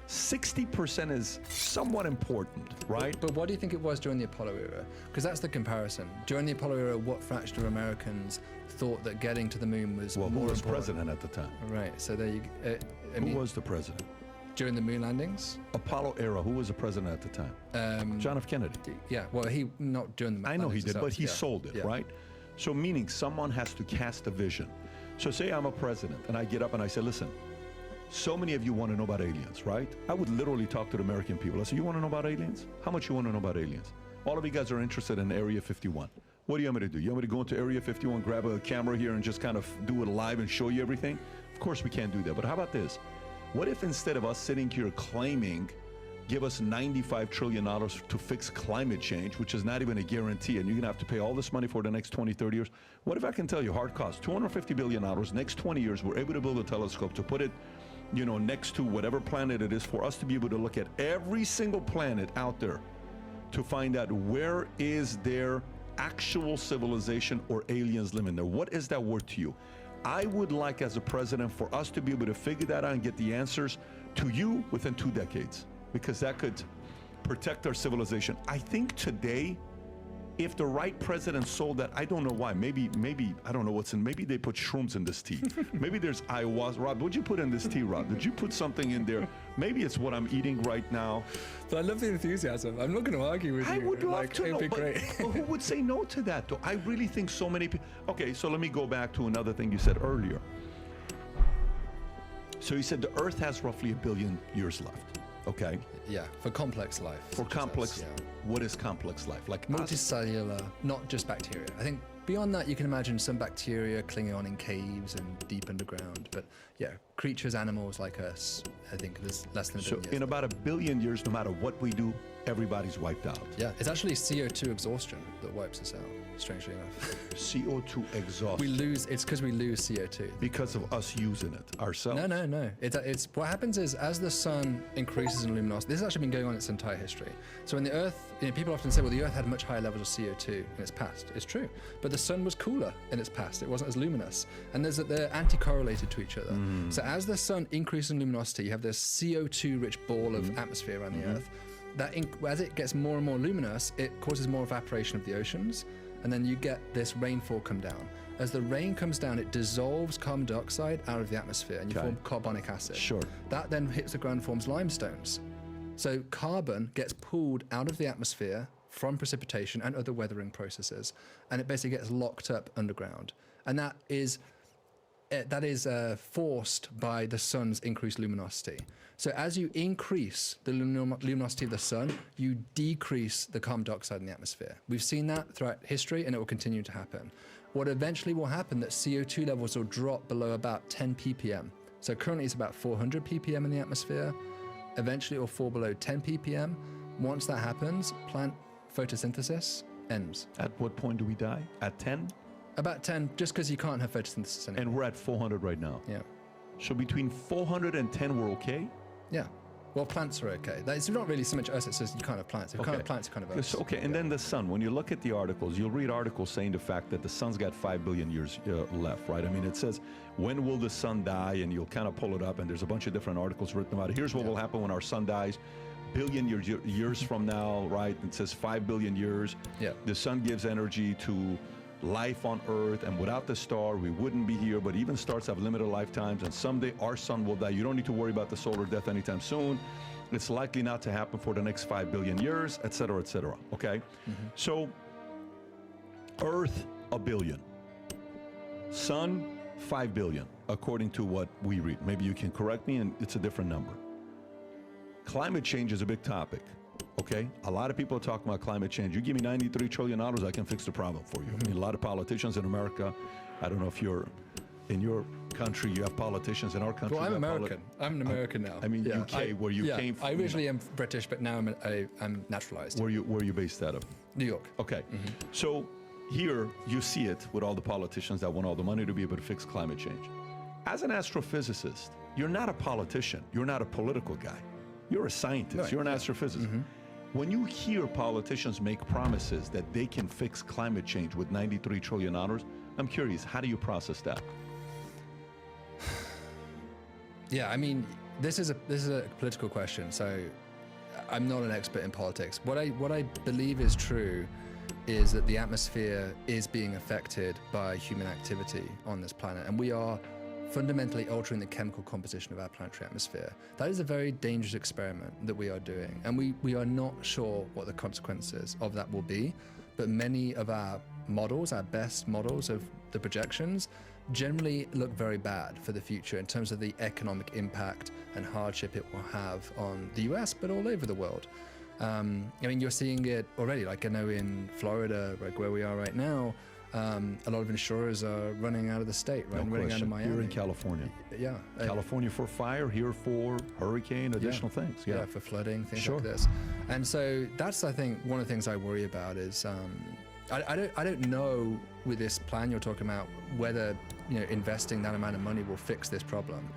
60% is somewhat important, right? But what do you think it was during the Apollo era? Because that's the comparison. During the Apollo era, what fraction of Americans thought that getting to the moon was more important? Well, who was president at the time? Right, so there you go. Who was the president? During the moon landings? Apollo era, who was the president at the time? John F. Kennedy. Yeah, well, he not during the moon landings. I know he did, but he sold it, right? So meaning someone has to cast a vision. So say I'm a president and I get up and I say, listen, so many of you want to know about aliens, right? I would literally talk to the American people. I say, you want to know about aliens? How much you want to know about aliens? All of you guys are interested in Area 51. What do you want me to do? You want me to go into Area 51, grab a camera here and just kind of do it live and show you everything? Of course we can't do that, but how about this? What if instead of us sitting here claiming, give us $95 trillion to fix climate change, which is not even a guarantee, and you're going to have to pay all this money for the next 20, 30 years? What if I can tell you, hard cost, $250 billion, next 20 years, we're able to build a telescope to put it, you know, next to whatever planet it is, for us to be able to look at every single planet out there to find out where is there actual civilization or aliens living there. What is that worth to you? I would like, as a president, for us to be able to figure that out and get the answers to you within 2 decades, because that could protect our civilization. I think today, if the right president sold that, I don't know why. Maybe I don't know what's in. Maybe they put shrooms in this tea. Maybe there's ayahuasca. Rob, what'd you put in this tea, Rob? Did you put something in there? Maybe it's what I'm eating right now. But I love the enthusiasm. I'm not going to argue with you. I would love to know, but who would say no to that, though? I really think so many people. Okay, so let me go back to another thing you said earlier. So you said the Earth has roughly 1 billion years left. Okay. Yeah, for complex life. For complex, yeah. what is complex life? Like us? Multicellular, not just bacteria. I think beyond that, you can imagine some bacteria clinging on in caves and deep underground. But yeah, creatures, animals like us, I think there's less than a So billion years. in about 1 billion years, no matter what we do, everybody's wiped out. Yeah, it's actually CO2 exhaustion that wipes us out, strangely enough. CO2 exhaust. It's because we lose CO2. Because of us using it ourselves. No. It's what happens is as the sun increases in luminosity, this has actually been going on its entire history. So when the Earth, people often say, well, the Earth had much higher levels of CO2 in its past. It's true, but the sun was cooler in its past. It wasn't as luminous, and they're anti-correlated to each other. So as the sun increases in luminosity, you have this CO2-rich ball of atmosphere around the Earth. As it gets more and more luminous, it causes more evaporation of the oceans, and then you get this rainfall come down. As the rain comes down, it dissolves carbon dioxide out of the atmosphere, and you form carbonic acid. Sure. That then hits the ground and forms limestones. So carbon gets pulled out of the atmosphere from precipitation and other weathering processes, and it basically gets locked up underground. And that is forced by the sun's increased luminosity. So as you increase the luminosity of the sun, you decrease the carbon dioxide in the atmosphere. We've seen that throughout history, and it will continue to happen. What eventually will happen that CO2 levels will drop below about 10 ppm. So currently it's about 400 ppm in the atmosphere. Eventually it will fall below 10 ppm. Once that happens, plant photosynthesis ends. At what point do we die? At 10? About 10, just because you can't have photosynthesis anymore. And we're at 400 right now. Yeah. So between 400 and 10, we're okay? Yeah. Well, plants are okay. It's not really so much us, it's just you can't have plants. If you can't have plants, you can't have us. Okay, and then the sun. When you look at the articles, you'll read articles saying the fact that the sun's got 5 billion years left, right? I mean, it says, when will the sun die? And you'll kind of pull it up, and there's a bunch of different articles written about it. Here's what will happen when our sun dies. Billion years from now, right? It says 5 billion years. Yeah. The sun gives energy to life on Earth, and without the star, we wouldn't be here. But even stars have limited lifetimes, and someday our sun will die. You don't need to worry about the solar death anytime soon. It's likely not to happen for the next 5 billion years, et cetera, okay? So, Earth, 1 billion. Sun, 5 billion, according to what we read. Maybe you can correct me, and it's a different number. Climate change is a big topic, okay? A lot of people are talking about climate change. You give me $93 trillion, I can fix the problem for you. I mean, a lot of politicians in America, I don't know if you're in your country, you have politicians. In our country, Well, I'm American. I'm an American now. I mean, UK, where you came from. I originally am British, but now I'm naturalized. Where are you based out of? New York. Okay. So here you see it with all the politicians that want all the money to be able to fix climate change. As an astrophysicist, you're not a politician. You're not a political guy. You're a scientist. Right. You're an astrophysicist. When you hear politicians make promises that they can fix climate change with $93 trillion, I'm curious, how do you process that? Yeah, I mean, this is a political question, so I'm not an expert in politics. What I believe is true is that the atmosphere is being affected by human activity on this planet, and we are fundamentally altering the chemical composition of our planetary atmosphere. That is a very dangerous experiment that we are doing, and we are not sure what the consequences of that will be, but many of our models, our best models of the projections, generally look very bad for the future in terms of the economic impact and hardship it will have on the US, but all over the world. I mean, you're seeing it already, like I know in Florida, like where we are right now, a lot of insurers are running out of the state, right? No running question. out of Miami. You're in California. Yeah. California for fire, here for hurricane, additional things. Yeah, for flooding, things Sure. like this. And so that's, I think, one of the things I worry about is I don't know with this plan you're talking about whether investing that amount of money will fix this problem.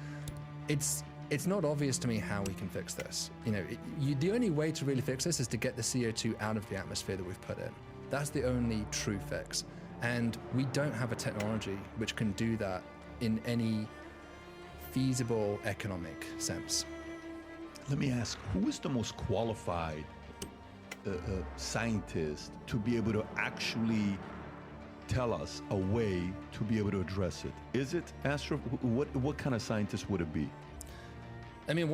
It's not obvious to me how we can fix this. The only way to really fix this is to get the CO2 out of the atmosphere that we've put in. That's the only true fix. And we don't have a technology which can do that in any feasible economic sense. Let me ask, who is the most qualified scientist to be able to actually tell us a way to be able to address it? Is it what kind of scientist would it be? I mean,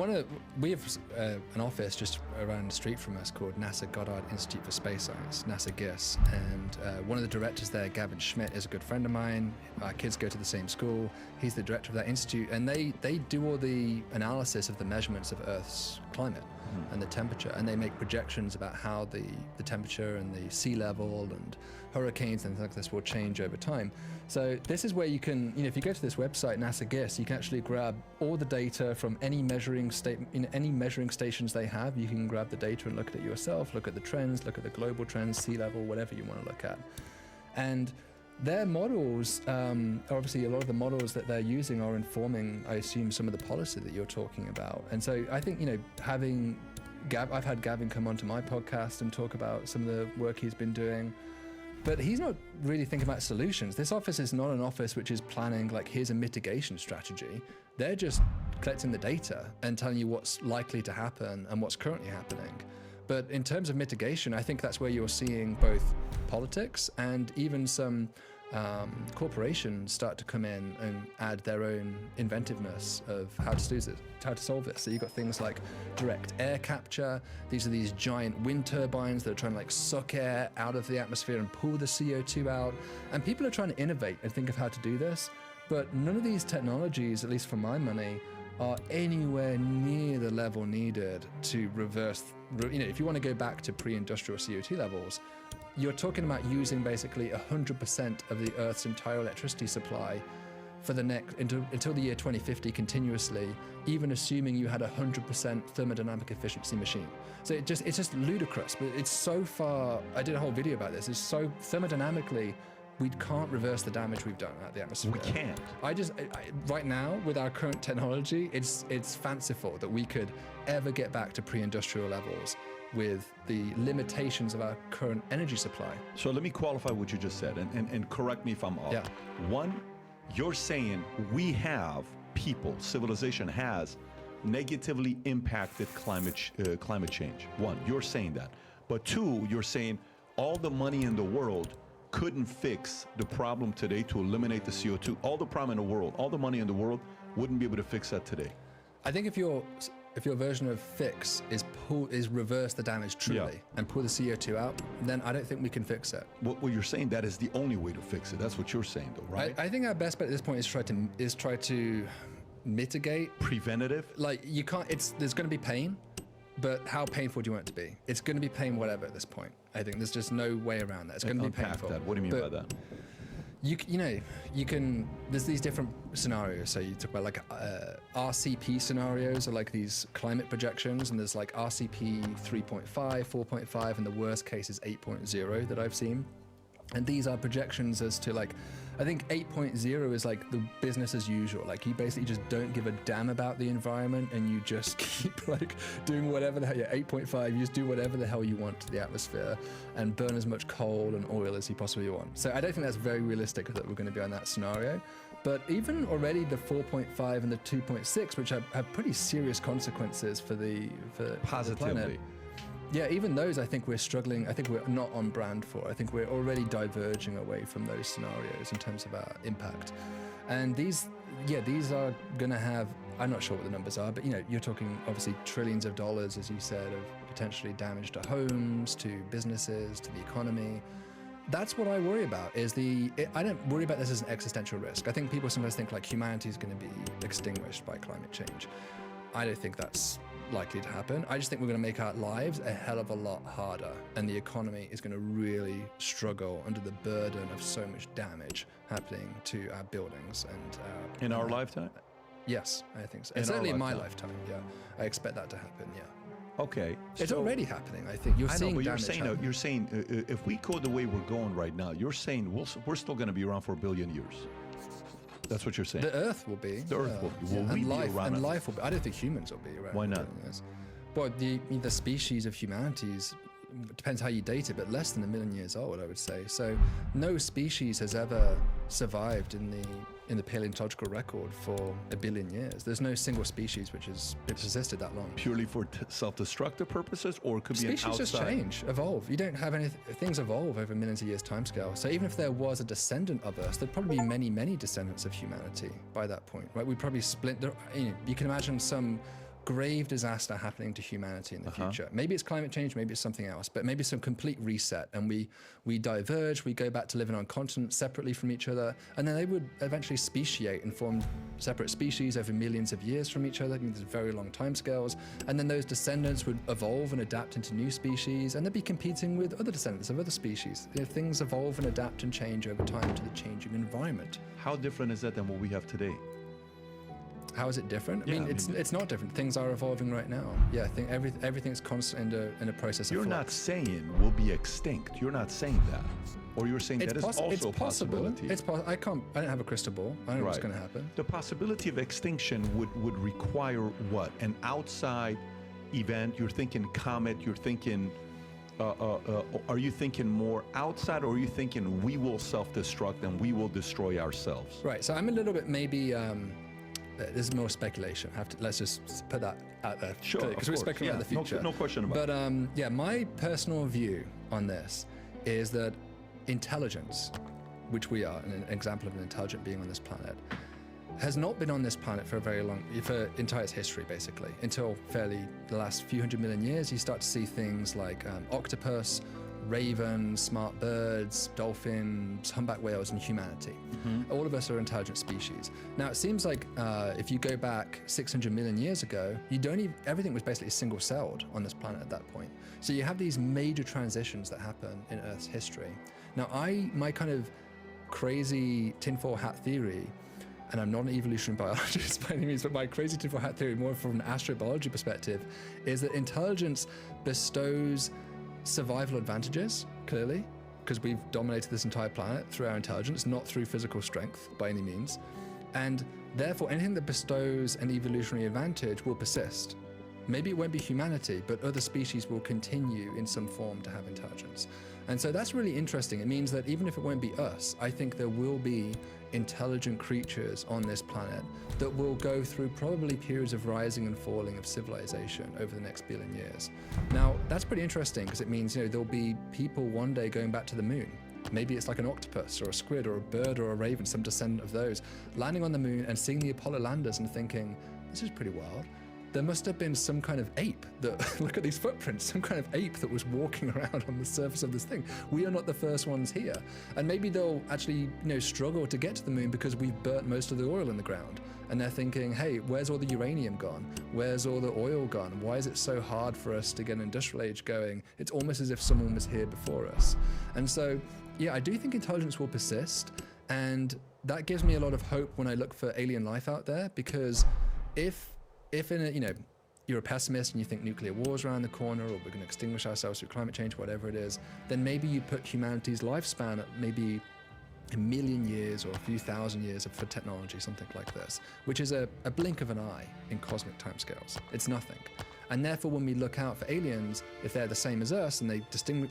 we have an office just around the street from us called NASA Goddard Institute for Space Science, NASA GISS, and one of the directors there, Gavin Schmidt, is a good friend of mine. Our kids go to the same school. He's the director of that institute, and they do all the analysis of the measurements of Earth's climate and the temperature, and they make projections about how the temperature and the sea level and hurricanes and things like this will change over time. So this is where you can, if you go to this website, NASA GISS, you can actually grab all the data from any measuring stations they have. You can grab the data and look at it yourself, look at the trends, look at the global trends, sea level, whatever you want to look at. And their models, obviously a lot of the models that they're using are informing, I assume, some of the policy that you're talking about. And so I think, I've had Gavin come onto my podcast and talk about some of the work he's been doing, but he's not really thinking about solutions. This office is not an office which is planning, like, here's a mitigation strategy. They're just collecting the data and telling you what's likely to happen and what's currently happening. But in terms of mitigation, I think that's where you're seeing both politics and even some corporations start to come in and add their own inventiveness of how to solve this. So you've got things like direct air capture. These are these giant wind turbines that are trying to suck air out of the atmosphere and pull the CO2 out. And people are trying to innovate and think of how to do this. But none of these technologies, at least for my money, are anywhere near the level needed to reverse, if you want to go back to pre-industrial CO2 levels, you're talking about using basically 100% of the Earth's entire electricity supply for the next, until the year 2050 continuously, even assuming you had 100% thermodynamic efficiency machine. So it's just ludicrous, but it's so far, I did a whole video about this, it's so thermodynamically, we can't reverse the damage we've done at the atmosphere. We can't. Right now, with our current technology, it's fanciful that we could ever get back to pre-industrial levels with the limitations of our current energy supply. So let me qualify what you just said, and correct me if I'm off. Yeah. One, you're saying civilization has negatively impacted climate change. One, you're saying that. But two, you're saying all the money in the world couldn't fix the problem today to eliminate the CO2. All the problem in the world, all the money in the world wouldn't be able to fix that today. I think if your version of fix is reverse the damage truly and pull the CO2 out, then I don't think we can fix it. What you're saying, that is the only way to fix it. That's what you're saying, though, right? I think our best bet at this point is try to mitigate. Preventative? Like, you can't. There's going to be pain, but how painful do you want it to be? It's going to be pain whatever at this point. I think there's just no way around that. It's going to be painful. That. What do you mean by that? You can, there's these different scenarios. So you talk about like RCP scenarios, or like these climate projections, and there's like RCP 3.5, 4.5, and the worst case is 8.0 that I've seen. And these are projections as to, like, I think 8.0 is like the business as usual. Like, you basically just don't give a damn about the environment and you just keep like doing whatever the hell. Yeah, 8.5, you just do whatever the hell you want to the atmosphere and burn as much coal and oil as you possibly want. So I don't think that's very realistic that we're going to be on that scenario. But even already the 4.5 and the 2.6, which have pretty serious consequences for the planet. Yeah, even those, I think we're struggling. I think we're not on brand for. I think we're already diverging away from those scenarios in terms of our impact. And these are going to have, I'm not sure what the numbers are, but you're talking obviously trillions of dollars, as you said, of potentially damage to homes, to businesses, to the economy. That's what I worry about. I don't worry about this as an existential risk. I think people sometimes think like humanity is going to be extinguished by climate change. I don't think that's likely to happen. I just think we're going to make our lives a hell of a lot harder, and the economy is going to really struggle under the burden of so much damage happening to our buildings and in our lifetime. Yes, I think so. And certainly in my lifetime. Yeah, I expect that to happen. Yeah. Okay. It's already happening. I think you're seeing. But you're saying if we go the way we're going right now, you're saying we're still going to be around for 1 billion years. That's what you're saying. The Earth will be. The Earth will be. Will we be around? And life will be. I don't think humans will be around. Why not? Well, the species of humanity depends how you date it, but less than 1 million years old, I would say. So no species has ever survived in the paleontological record for 1 billion years. There's no single species which has persisted that long. Purely for self-destructive purposes, or it could be an outside? Species just change, evolve. You don't have things evolve over millions of years timescale. So even if there was a descendant of us, there'd probably be many, many descendants of humanity by that point, right? We'd probably split. You can imagine some grave disaster happening to humanity in the future. Maybe it's climate change, maybe it's something else, but maybe some complete reset, and we diverge, we go back to living on continents separately from each other, and then they would eventually speciate and form separate species over millions of years from each other. I mean, there's very long timescales, and then those descendants would evolve and adapt into new species, and they'd be competing with other descendants of other species. You know, things evolve and adapt and change over time to the changing environment. How different is that than what we have today? How is it different? I mean, it's not different. Things are evolving right now. Yeah, I think everything's constant in a process of You're flux. not saying we'll be extinct. You're not saying that. Or you're saying that is also it's a possible. possibility. I don't have a crystal ball. I don't know what's going to happen. The possibility of extinction would require what? An outside event? You're thinking comet, you're thinking, are you thinking more outside, or are you thinking we will self-destruct and we will destroy ourselves? Right, so I'm a little bit maybe, this is more speculation. Let's just put that out there. Sure, because we're speculating about the future. No question about it. But yeah, my personal view on this is that intelligence, which we are, an example of an intelligent being on this planet, has not been on this planet for entire its history, basically, until the last few 100 million years. You start to see things like octopus, ravens, smart birds, dolphins, humpback whales, and humanity. All of us are intelligent species. Now, it seems like if you go back 600 million years ago, everything was basically single-celled on this planet at that point. So you have these major transitions that happen in Earth's history. Now, my kind of crazy tinfoil hat theory, and I'm not an evolutionary biologist by any means, but my crazy tinfoil hat theory, more from an astrobiology perspective, is that intelligence bestows survival advantages, clearly, because we've dominated this entire planet through our intelligence, not through physical strength by any means. And therefore, anything that bestows an evolutionary advantage will persist. Maybe it won't be humanity, but other species will continue in some form to have intelligence. And so that's really interesting. It means that even if it won't be us, I think there will be intelligent creatures on this planet that will go through probably periods of rising and falling of civilization over the next billion years. Now, that's pretty interesting because it means, there'll be people one day going back to the moon. Maybe it's like an octopus or a squid or a bird or a raven, some descendant of those, landing on the moon and seeing the Apollo landers and thinking, this is pretty wild. There must have been some kind of ape that, look at these footprints, some kind of ape that was walking around on the surface of this thing. We are not the first ones here. And maybe they'll actually, struggle to get to the moon because we've burnt most of the oil in the ground. And they're thinking, hey, where's all the uranium gone? Where's all the oil gone? Why is it so hard for us to get an industrial age going? It's almost as if someone was here before us. And so, yeah, I do think intelligence will persist. And that gives me a lot of hope when I look for alien life out there, because if you're a pessimist and you think nuclear war's around the corner, or we're going to extinguish ourselves through climate change, whatever it is, then maybe you put humanity's lifespan at maybe 1 million years or a few thousand years for technology, something like this, which is a blink of an eye in cosmic timescales. It's nothing. And therefore, when we look out for aliens, if they're the same as us and they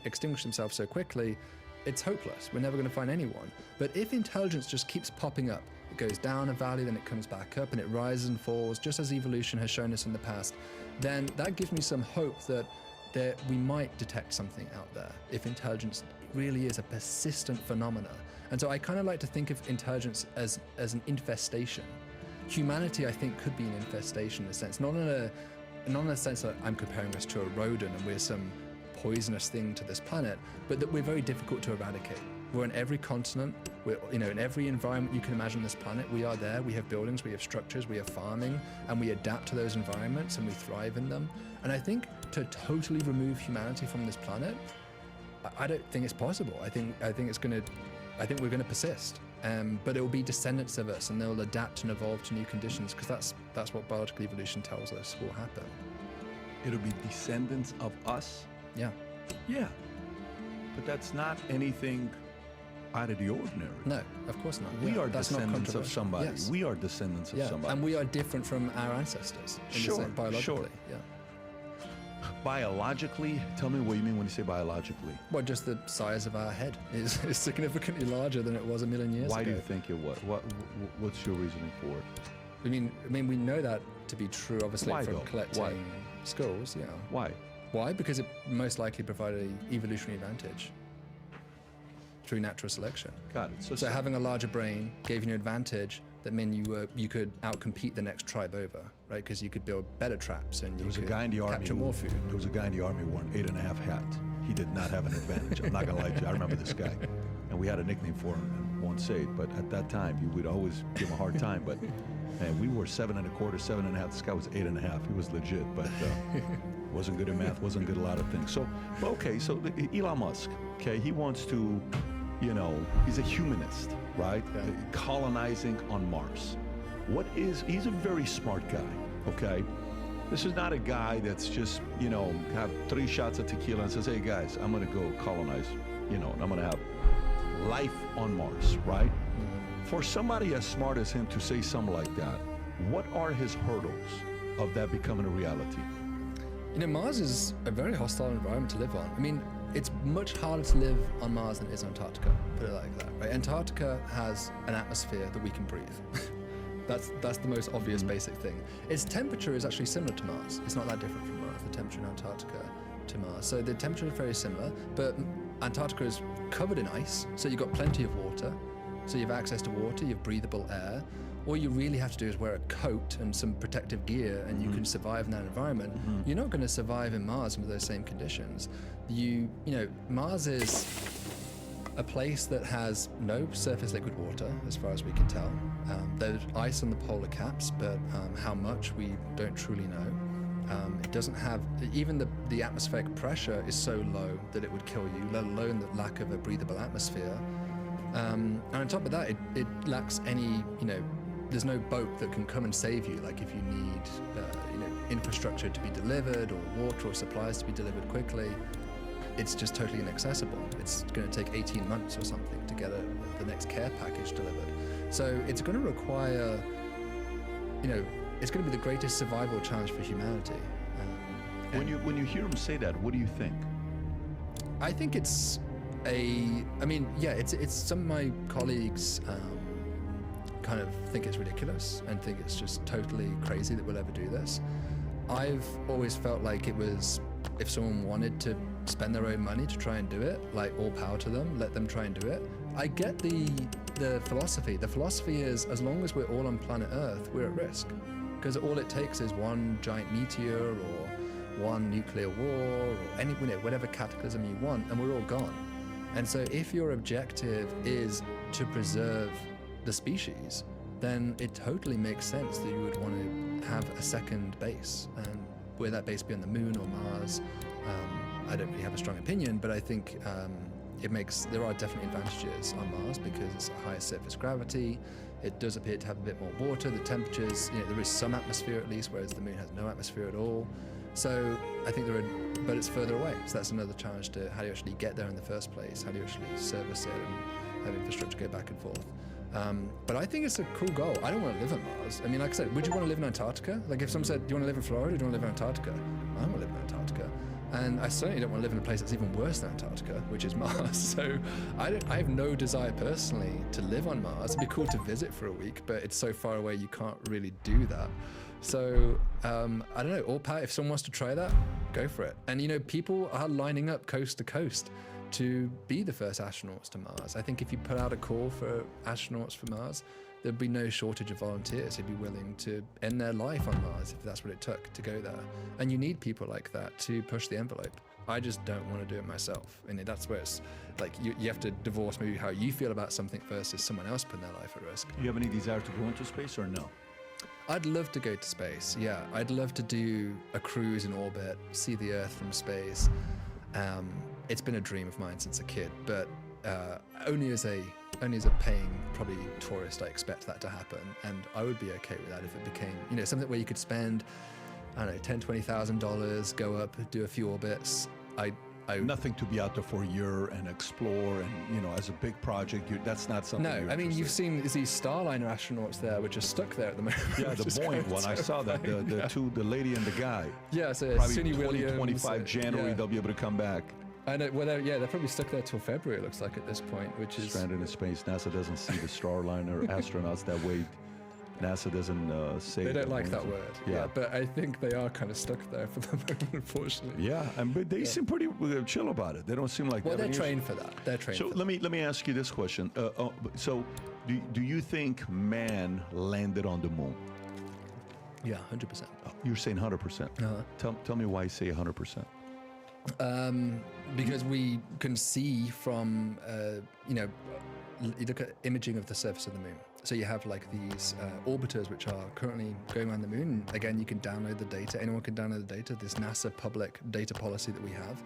extinguish themselves so quickly, it's hopeless. We're never going to find anyone. But if intelligence just keeps popping up, it goes down a valley, then it comes back up, and it rises and falls, just as evolution has shown us in the past, then that gives me some hope that we might detect something out there if intelligence really is a persistent phenomena. And so I kind of like to think of intelligence as an infestation. Humanity, I think, could be an infestation in a sense, not in a sense that I'm comparing us to a rodent and we're some poisonous thing to this planet, but that we're very difficult to eradicate. We're on every continent, we're in every environment you can imagine on this planet, we are there. We have buildings, we have structures, we have farming, and we adapt to those environments and we thrive in them. And I think to totally remove humanity from this planet, I don't think it's possible. I think we're gonna persist. But it will be descendants of us, and they'll adapt and evolve to new conditions, because that's what biological evolution tells us will happen. It'll be descendants of us? Yeah. Yeah. But that's not anything out of the ordinary. No, of course not. We Yeah, are that's descendants not of somebody. Yes. We are descendants of somebody. And we are different from our ancestors in the sense, biologically. Sure. Yeah. Biologically? Tell me what you mean when you say biologically. Well, just the size of our head is significantly larger than it was 1 million years ago. Why do you think it was? What's your reasoning for it? I mean, we know that to be true, obviously, Why, from though? collecting Why? skulls. Yeah. Why? Why? Because it most likely provided an evolutionary advantage through natural selection. Got it. So having a larger brain gave you an advantage that meant you could outcompete the next tribe over, right? Because you could build better traps and There you was a could guy in the army. capture more food. There was a guy in the army wearing 8.5 hats. He did not have an advantage. I'm not gonna lie to you. I remember this guy, and we had a nickname for him. And won't say it, but at that time, you would always give him a hard time. But man, we were 7.25, 7.5. This guy was 8.5. He was legit, but wasn't good at math. Wasn't good at a lot of things. So, okay. So Elon Musk, okay, he wants to, you know, he's a humanist, right? Yeah. Colonizing on Mars. He's a very smart guy, okay? This is not a guy that's just, you know, have 3 shots of tequila and says, hey guys, I'm gonna go colonize, you know, and I'm gonna have life on Mars, right? For somebody as smart as him to say something like that, what are his hurdles of that becoming a reality? You know, Mars is a very hostile environment to live on. I mean, it's much harder to live on Mars than it is Antarctica, put it like that, right? Antarctica has an atmosphere that we can breathe. That's the most obvious basic thing. Its temperature is actually similar to Mars. It's not that different from Mars, the temperature in Antarctica to Mars. So the temperature is very similar, but Antarctica is covered in ice, so you've got plenty of water. So you have access to water, you have breathable air. All you really have to do is wear a coat and some protective gear and you can survive in that environment. You're not going to survive in Mars under those same conditions. You know, Mars is a place that has no surface liquid water, as far as we can tell. There's ice on the polar caps, but how much we don't truly know. It doesn't have, even the atmospheric pressure is so low that it would kill you, let alone the lack of a breathable atmosphere. And on top of that, it lacks any, you know, there's no boat that can come and save you. Like if you need, you know, infrastructure to be delivered or water or supplies to be delivered quickly, it's just totally inaccessible. It's going to take 18 months or something to get the next care package delivered. So it's going to require, you know, it's going to be the greatest survival challenge for humanity. When you hear him say that, what do you think? I think it's I mean, yeah, it's some of my colleagues kind of think it's ridiculous and think it's just totally crazy that we'll ever do this. I've always felt like it was, if someone wanted to spend their own money to try and do it, like all power to them, let them try and do it. I get the philosophy. The philosophy is, as long as we're all on planet Earth, we're at risk. Because all it takes is one giant meteor or one nuclear war or any, you know, whatever cataclysm you want, and we're all gone. And so if your objective is to preserve the species, then it totally makes sense that you would want to have a second base, and whether that base be on the moon or Mars. I don't really have a strong opinion, but I think there are definitely advantages on Mars because it's a higher surface gravity. It does appear to have a bit more water. The temperatures, you know, there is some atmosphere at least, whereas the moon has no atmosphere at all. So I think but it's further away. So that's another challenge to how do you actually get there in the first place? How do you actually service it and have infrastructure go back and forth? But I think it's a cool goal. I don't want to live on Mars. I mean, like I said, would you want to live in Antarctica? Like if someone said, do you want to live in Florida or do you want to live in Antarctica? I don't want to live in Antarctica. And I certainly don't want to live in a place that's even worse than Antarctica, which is Mars. So I have no desire personally to live on Mars. It'd be cool to visit for a week, but it's so far away you can't really do that. So I don't know, all power. If someone wants to try that, go for it. And you know, people are lining up coast to coast to be the first astronauts to Mars. I think if you put out a call for astronauts for Mars, there'd be no shortage of volunteers who'd be willing to end their life on Mars if that's what it took to go there. And you need people like that to push the envelope. I just don't want to do it myself. And that's where it's like you have to divorce maybe how you feel about something versus someone else putting their life at risk. Do you have any desire to go into space or no? I'd love to go to space, yeah. I'd love to do a cruise in orbit, see the Earth from space. It's been a dream of mine since a kid, but only as a paying probably tourist, I expect that to happen, and I would be okay with that if it became, you know, something where you could spend, I don't know, $10,000-$20,000, go up, do a few orbits. Nothing to be out there for a year and explore, and you know, as a big project, that's not something. No, I mean, you've seen these Starliner astronauts there, which are stuck there at the moment. Yeah, the Boeing one. I saw that. The lady and the guy. Yeah, so probably Suni 2025 Williams, January, yeah. they'll be able to come back. I know. Well, they're probably stuck there till February. It looks like at this point, which is stranded in space. NASA doesn't see the Starliner astronauts that way. NASA doesn't say. They don't like that word. Yeah, but I think they are kind of stuck there for the moment, unfortunately. Yeah, but they seem pretty chill about it. They don't seem like. Well, they're trained for that. They're trained. So let me ask you this question. So, do you think man landed on the moon? Yeah, 100%. Oh, you're saying 100%. Tell me why you say 100%. Because we can see from, you look at imaging of the surface of the moon. So you have like these orbiters which are currently going around the moon. Again, you can download the data. Anyone can download the data, this NASA public data policy that we have.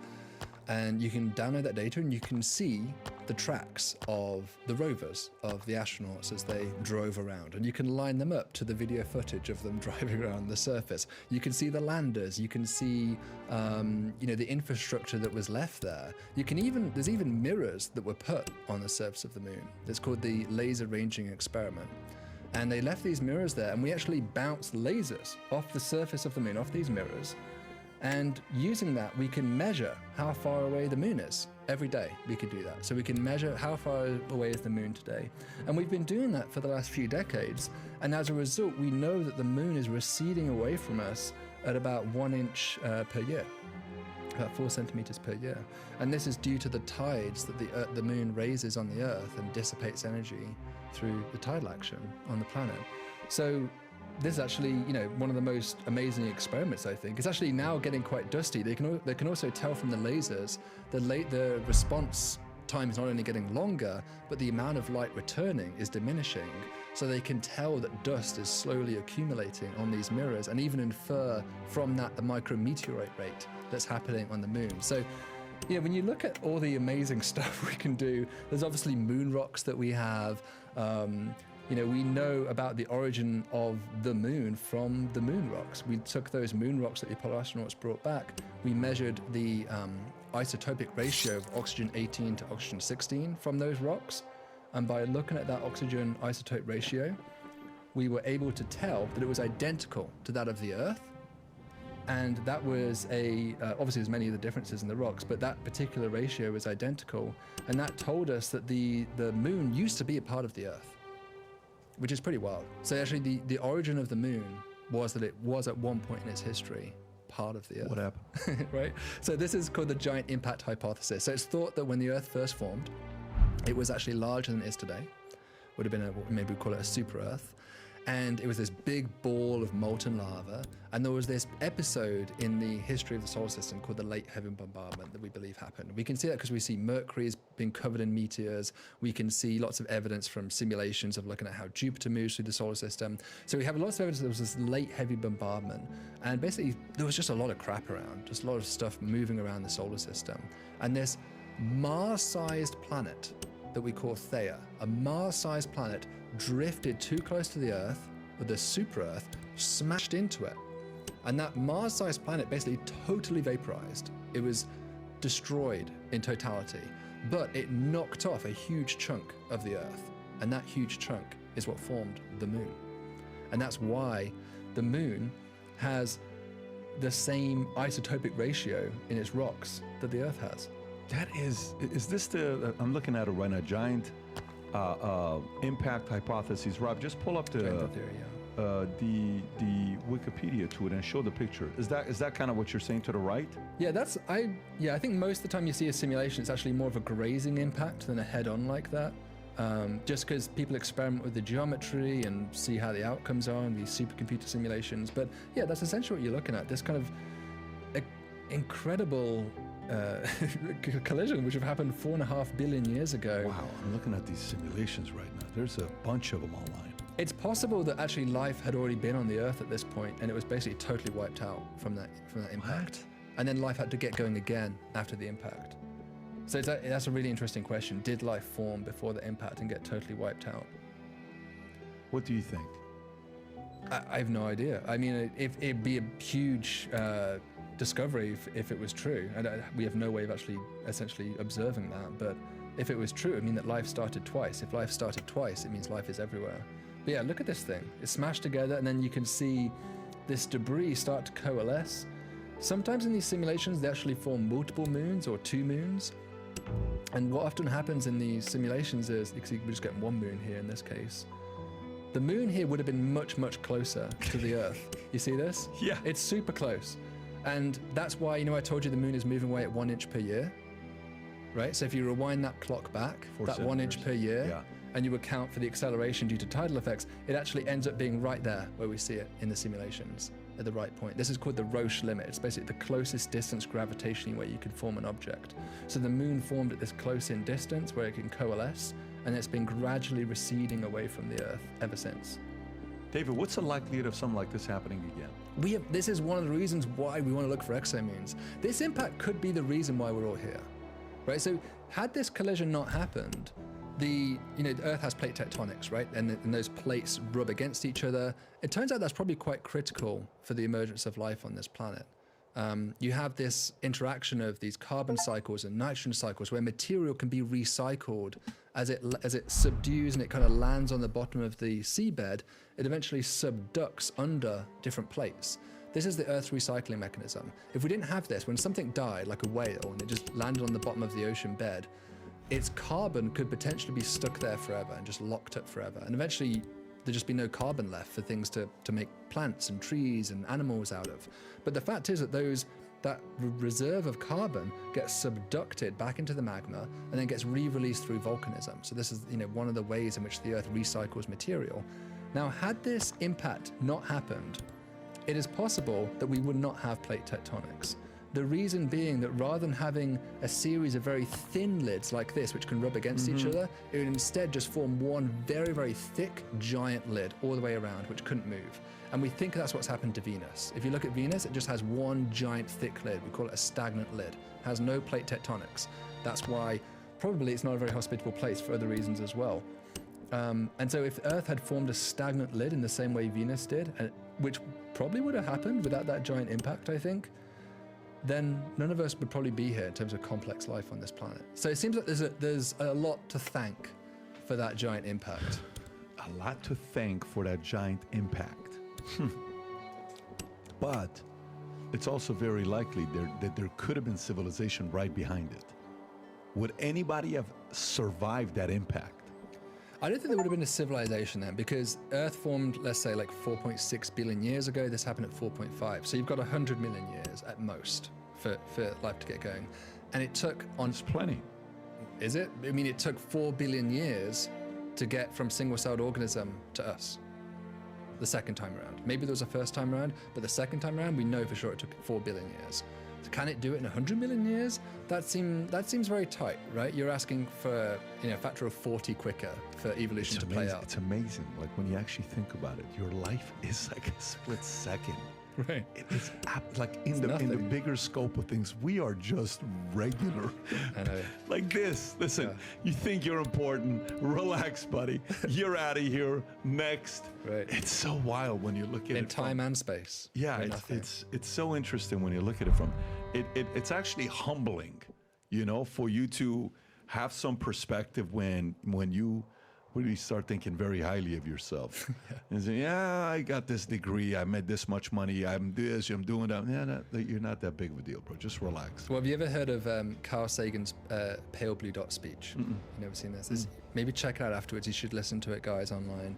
And you can download that data and you can see the tracks of the rovers, of the astronauts as they drove around. And you can line them up to the video footage of them driving around the surface. You can see the landers, you can see the infrastructure that was left there. There's even mirrors that were put on the surface of the moon. It's called the laser ranging experiment. And they left these mirrors there, and we actually bounced lasers off the surface of the moon, off these mirrors. And using that, we can measure how far away the moon is. Every day we could do that. So we can measure how far away is the moon today. And we've been doing that for the last few decades. And as a result, we know that the moon is receding away from us at about 1 inch per year, about 4 centimeters per year. And this is due to the tides that the moon raises on the Earth and dissipates energy through the tidal action on the planet. So this is actually, one of the most amazing experiments, I think. It's actually now getting quite dusty. They can also tell from the lasers the response time is not only getting longer, but the amount of light returning is diminishing. So they can tell that dust is slowly accumulating on these mirrors, and even infer from that the micrometeorite rate that's happening on the moon. So, when you look at all the amazing stuff we can do, there's obviously moon rocks that we have. We know about the origin of the moon from the moon rocks. We took those moon rocks that the Apollo astronauts brought back. We measured the isotopic ratio of oxygen 18 to oxygen 16 from those rocks. And by looking at that oxygen isotope ratio, we were able to tell that it was identical to that of the Earth. And that was obviously there's many of the differences in the rocks, but that particular ratio was identical. And that told us that the moon used to be a part of the Earth, which is pretty wild. So actually the origin of the moon was that it was at one point in its history part of the Earth. What happened? Right? So this is called the giant impact hypothesis. So it's thought that when the Earth first formed, it was actually larger than it is today. Would have been maybe we call it a super Earth. And it was this big ball of molten lava. And there was this episode in the history of the solar system called the late heavy bombardment that we believe happened. We can see that because we see Mercury's being covered in meteors. We can see lots of evidence from simulations of looking at how Jupiter moves through the solar system. So we have lots of evidence that there was this late heavy bombardment. And basically, there was just a lot of crap around, just a lot of stuff moving around the solar system. And this Mars-sized planet that we call Theia, a Mars-sized planet, drifted too close to the Earth, with the super Earth smashed into it. And that Mars-sized planet basically totally vaporized. It was destroyed in totality, but it knocked off a huge chunk of the Earth. And that huge chunk is what formed the moon. And that's why the moon has the same isotopic ratio in its rocks that the Earth has. That is this I'm looking at it right now, giant impact hypothesis. Rob, just pull up the Wikipedia to it and show the picture. Is that kind of what you're saying to the right? Yeah, I think most of the time you see a simulation, it's actually more of a grazing impact than a head-on like that. Just because people experiment with the geometry and see how the outcomes are in these supercomputer simulations. But yeah, that's essentially what you're looking at. This kind of incredible collision which have happened 4.5 billion years ago. Wow, I'm looking at these simulations right now. There's a bunch of them online. It's possible that actually life had already been on the Earth at this point, and it was basically totally wiped out from that impact. What? And then life had to get going again after the impact. So that's a really interesting question. Did life form before the impact and get totally wiped out? What do you think? I have no idea. I mean, it'd be a huge discovery if it was true. And we have no way of actually essentially observing that. But if it was true, it would mean that life started twice. If life started twice, it means life is everywhere. But yeah, look at this thing. It's smashed together, and then you can see this debris start to coalesce. Sometimes in these simulations, they actually form multiple moons or 2 moons. And what often happens in these simulations is, because we're just getting 1 moon here in this case, the moon here would have been much, much closer to the Earth. You see this? Yeah. It's super close. And that's why, I told you the moon is moving away at 1 inch per year, right? So if you rewind that clock back, 4 that 1 inch per year, yeah. and you account for the acceleration due to tidal effects, it actually ends up being right there where we see it in the simulations at the right point. This is called the Roche limit. It's basically the closest distance gravitationally where you can form an object. So the moon formed at this close-in distance where it can coalesce, and it's been gradually receding away from the Earth ever since. David, what's the likelihood of something like this happening again? This is one of the reasons why we want to look for exomoons. This impact could be the reason why we're all here, right? So had this collision not happened, the Earth has plate tectonics, right? And those plates rub against each other. It turns out that's probably quite critical for the emergence of life on this planet. You have this interaction of these carbon cycles and nitrogen cycles where material can be recycled as it subdues and it kind of lands on the bottom of the seabed. It eventually subducts under different plates. This is the Earth's recycling mechanism. If we didn't have this, when something died, like a whale, and it just landed on the bottom of the ocean bed, its carbon could potentially be stuck there forever and just locked up forever. And eventually there'd just be no carbon left for things to make plants and trees and animals out of. But the fact is that that reserve of carbon gets subducted back into the magma and then gets re-released through volcanism. So this is one of the ways in which the Earth recycles material. Now, had this impact not happened, it is possible that we would not have plate tectonics. The reason being that rather than having a series of very thin lids like this, which can rub against each other, it would instead just form one very, very thick, giant lid all the way around, which couldn't move. And we think that's what's happened to Venus. If you look at Venus, it just has one giant thick lid. We call it a stagnant lid. It has no plate tectonics. That's why probably it's not a very hospitable place for other reasons as well. And so if Earth had formed a stagnant lid in the same way Venus did, which probably would have happened without that giant impact, I think, then none of us would probably be here in terms of complex life on this planet. So it seems like there's a lot to thank for that giant impact. A lot to thank for that giant impact. But it's also very likely that there could have been civilization right behind it. Would anybody have survived that impact? I don't think there would have been a civilization then, because Earth formed, let's say, like 4.6 billion years ago. This happened at 4.5. So you've got 100 million years at most for life to get going. And it took on... It's plenty. Is it? I mean, it took 4 billion years to get from single-celled organism to us the second time around. Maybe there was a first time around, but the second time around, we know for sure it took 4 billion years. So can it do it in 100 million years? That seems very tight, right? You're asking for a factor of 40 quicker for evolution to play out. It's amazing. Like when you actually think about it, your life is like a split second. Right. It is like in the bigger scope of things, we are just regular. I know. Like this. Listen, you think you're important. Relax, buddy. You're out of here. Next. Right. It's so wild when you look at it. In time and space. Yeah, it's so interesting when you look at it from. It's actually humbling, for you to have some perspective when you really start thinking very highly of yourself. And say, I got this degree, I made this much money, I'm this, I'm doing that. Yeah, you're not that big of a deal, bro. Just relax. Well, have you ever heard of Carl Sagan's Pale Blue Dot speech? You've never seen this? Maybe check it out afterwards. You should listen to it, guys, online.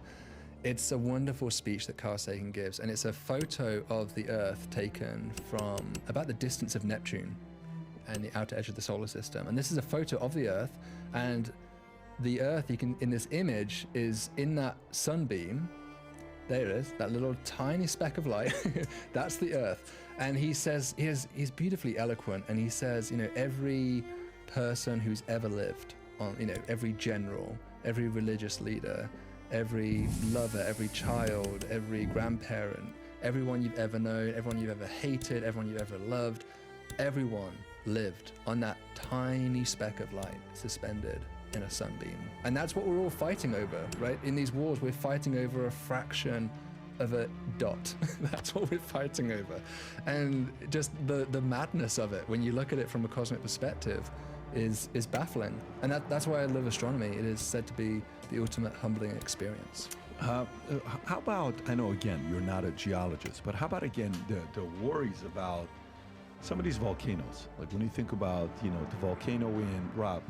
It's a wonderful speech that Carl Sagan gives, and it's a photo of the Earth taken from about the distance of Neptune and the outer edge of the solar system. And this is a photo of the Earth, and the Earth, in this image, is in that sunbeam. There it is, that little tiny speck of light. That's the Earth. And he says, he's beautifully eloquent, and he says, every person who's ever lived, every general, every religious leader, every lover, every child, every grandparent, everyone you've ever known, everyone you've ever hated, everyone you've ever loved, everyone lived on that tiny speck of light suspended in a sunbeam. And that's what we're all fighting over, right? In these wars, we're fighting over a fraction of a dot. That's what we're fighting over. And just the madness of it, when you look at it from a cosmic perspective, is baffling. And that's why I love astronomy. It is said to be the ultimate humbling experience. How about, I know again, you're not a geologist, but how about again, the worries about some of these volcanoes? Like when you think about, the volcano in, Rob,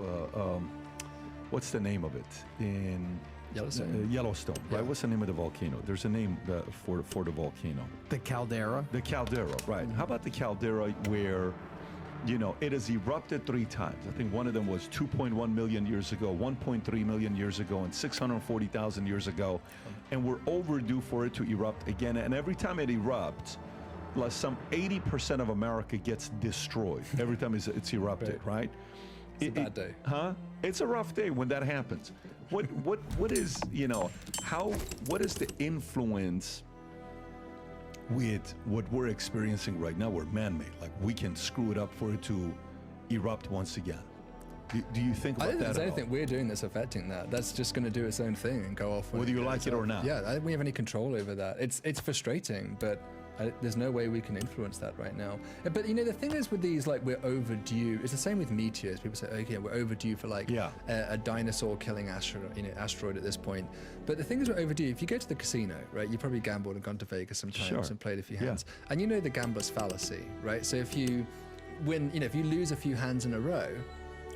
what's the name of it? In Yellowstone. Yellowstone, right? Yeah. What's the name of the volcano? There's a name for the volcano. The caldera. The caldera, right. How about the caldera where you know, it has erupted 3 times. I think one of them was 2.1 million years ago, 1.3 million years ago, and 640,000 years ago. And we're overdue for it to erupt again. And every time it erupts, like some 80% of America gets destroyed every time it's erupted, right? It's a bad day. Huh? It's a rough day when that happens. What is, you know, what is the influence with what we're experiencing right now? We're man-made. Like, we can screw it up for it to erupt once again. Do you think about I don't that think there's at anything all? we're doing that's affecting that. That's just going to do its own thing and go off. Whether you like it or not. Yeah, I don't think we have any control over that. It's frustrating, but there's no way we can influence that right now. But you know, the thing is with these, like, we're overdue. It's the same with meteors. People say, okay, we're overdue for like a dinosaur-killing asteroid at this point. But the thing is, we're overdue. If you go to the casino, right, you probably gambled and gone to Vegas sometimes and played a few hands, and you know the gambler's fallacy, right? So if you win, you know, if you lose a few hands in a row,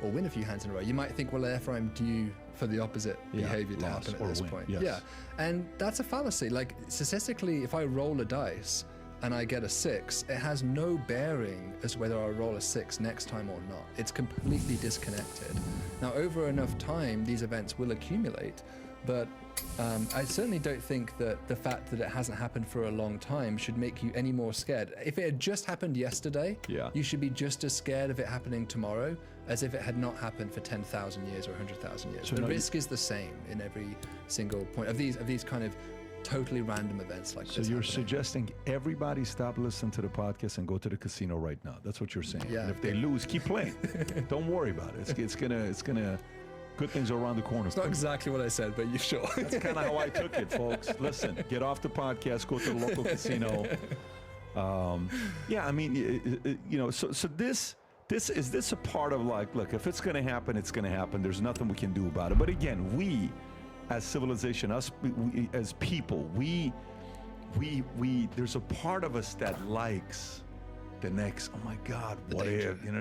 or win a few hands in a row, you might think, well, therefore I'm due for the opposite behavior to happen at this point. Yes. Yeah, and that's a fallacy. Like, statistically, if I roll a dice and I get a 6, it has no bearing as to whether I roll a 6 next time or not. It's completely disconnected. Now, over enough time, these events will accumulate, but I certainly don't think that the fact that it hasn't happened for a long time should make you any more scared. If it had just happened yesterday, you should be just as scared of it happening tomorrow as if it had not happened for 10,000 years or 100,000 years. So the risk is the same in every single point of these kind of totally random events like this. So you're suggesting everybody stop listening to the podcast and go to the casino right now. That's what you're saying. Yeah. And if they lose, keep playing. Don't worry about it. It's gonna good things are around the corner. It's not exactly what I said, but you sure. That's kind of how I took it, folks. Listen, get off the podcast, go to the local casino. Yeah, I mean, you know, so this is this a part of, like, look, if it's going to happen, it's going to happen. There's nothing we can do about it. But again, we as civilization, we, as people, we there's a part of us that likes the next, oh my God, what if, you know,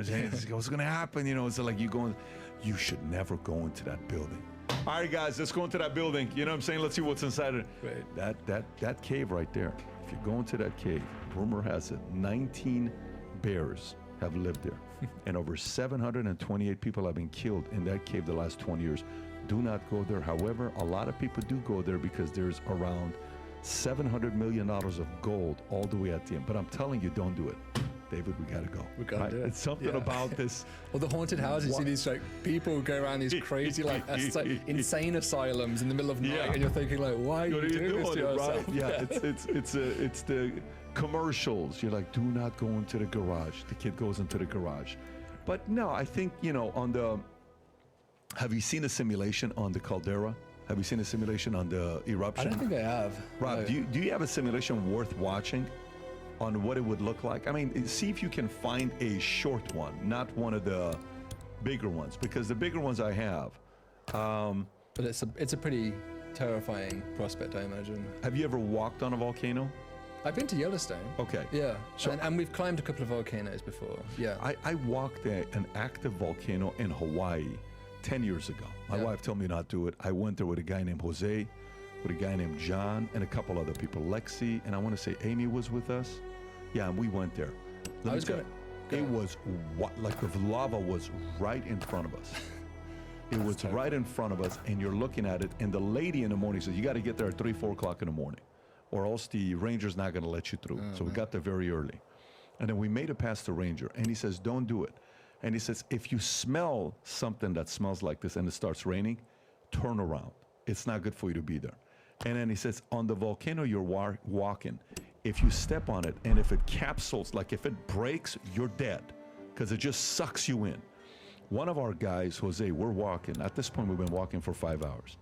what's going to happen? You know, it's like you should never go into that building. All right, guys, let's go into that building. You know what I'm saying? Let's see what's inside it. Right. That cave right there. If you go into that cave, rumor has it, 19 bears have lived there. And over 728 people have been killed in that cave the last 20 years. Do not go there. However, a lot of people do go there because there's around $700 million of gold all the way at the end. But I'm telling you, don't do it. David, we gotta go. We gotta do it. It's something about this. Well, the haunted houses, you see these like people who go around these crazy like insane asylums in the middle of night, and you're thinking like, why are you doing this to yourself? Right? Yeah, it's the commercials. You're like, do not go into the garage. The kid goes into the garage. But no, I think, you know, have you seen a simulation on the caldera? Have you seen a simulation on the eruption? I don't think I have. Rob, no. do you have a simulation worth watching on what it would look like? I mean, see if you can find a short one, not one of the bigger ones, because the bigger ones I have. But it's a pretty terrifying prospect, I imagine. Have you ever walked on a volcano? I've been to Yellowstone. Okay. Yeah, so, and we've climbed a couple of volcanoes before. Yeah. I walked an active volcano in Hawaii 10 years ago. My wife told me not to do it. I went there with a guy named Jose, with a guy named John, and a couple other people. Lexi, and I want to say Amy was with us. Yeah, and we went there. It was like the lava was right in front of us. It was right in front of us, and you're looking at it, and the lady in the morning says, you got to get there at 3, 4 o'clock in the morning, or else the ranger's not going to let you through. So we got there very early. And then we made it past the ranger, and he says, don't do it. And he says, if you smell something that smells like this and it starts raining, turn around. It's not good for you to be there. And then he says, on the volcano you're walking, if you step on it and if it capsules, like if it breaks, you're dead because it just sucks you in. One of our guys, Jose, we're walking. At this point, we've been walking for 5 hours.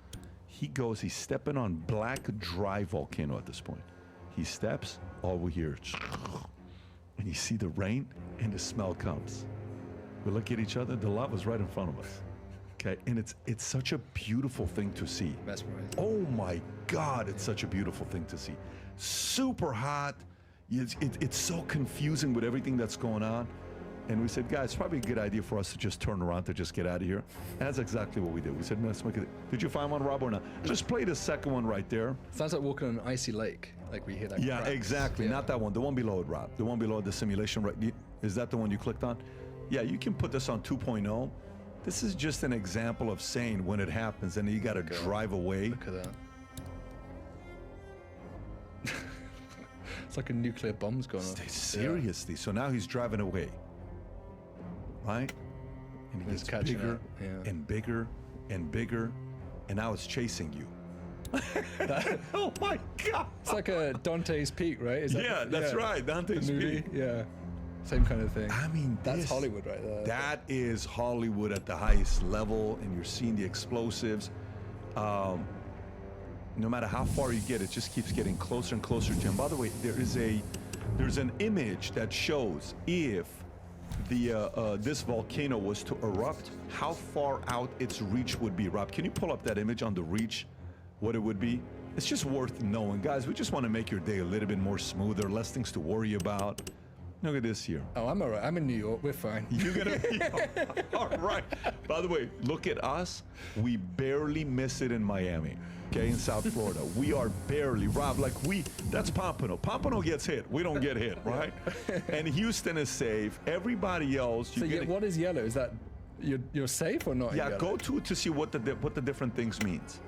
He's stepping on black, dry volcano at this point. He steps, all we hear, and you see the rain and the smell comes. We look at each other, the lava's right in front of us. Okay, and it's such a beautiful thing to see. Mesmerizing. Oh my God, it's such a beautiful thing to see. Super hot. It's so confusing with everything that's going on. And we said, guys, it's probably a good idea for us to just turn around to just get out of here. And that's exactly what we did. We said, let's make it. Did you find one, Rob, or not? Just play the second one right there. Sounds like walking on an icy lake, like we hear that. Yeah, exactly. Yeah. Not that one. The one below it, Rob. The one below the simulation, right? Is that the one you clicked on? Yeah, you can put this on 2.0. This is just an example of saying when it happens and you got to drive away. Look at that. It's like a nuclear bomb's gone off. Seriously. So now he's driving away. Right? And he He's gets catching bigger up, yeah. and bigger and bigger. And now it's chasing you. Oh my God. It's like a Dante's Peak, right? Is that Yeah, that's right. Dante's the movie? Peak. Yeah. Same kind of thing. I mean, that's this- Hollywood right there. That is Hollywood at the highest level, and you're seeing the explosives. No matter how far you get, it just keeps getting closer and closer to him. By the way, there's an image that shows if this volcano was to erupt, how far out its reach would be. Rob, can you pull up that image on the reach, what it would be? It's just worth knowing. Guys, we just want to make your day a little bit more smoother, less things to worry about. Look at this here. Oh, I'm all right. I'm in New York. We're fine. You're gonna be all right. By the way, look at us. We barely miss it in Miami, okay, in South Florida. We are barely, Rob, that's Pompano. Pompano gets hit. We don't get hit, right? And Houston is safe. Everybody else, So what is yellow? Is that you're safe or not? yeah, yellow? go to see what the different things means.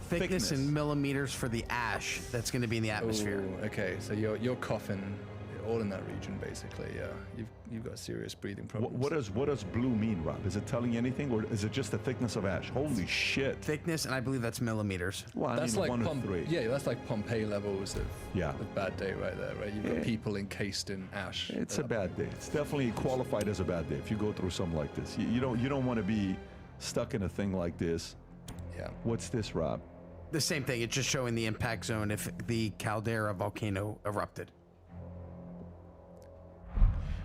Thickness in millimeters for the ash that's going to be in the atmosphere. Ooh, okay, so you're coughing all in that region, basically. Yeah, you've got serious breathing problems. What does blue mean, Rob? Is it telling you anything, or is it just the thickness of ash? Holy shit! Thickness, and I believe that's millimeters. Well, That's I mean, like 1 to 3. Yeah, that's like Pompeii levels of Yeah. of bad day right there, right? You've got people encased in ash. It's a bad day. It's definitely qualified as a bad day if you go through something like this. You don't want to be stuck in a thing like this. Yeah. What's this, Rob? The same thing. It's just showing the impact zone if the caldera volcano erupted.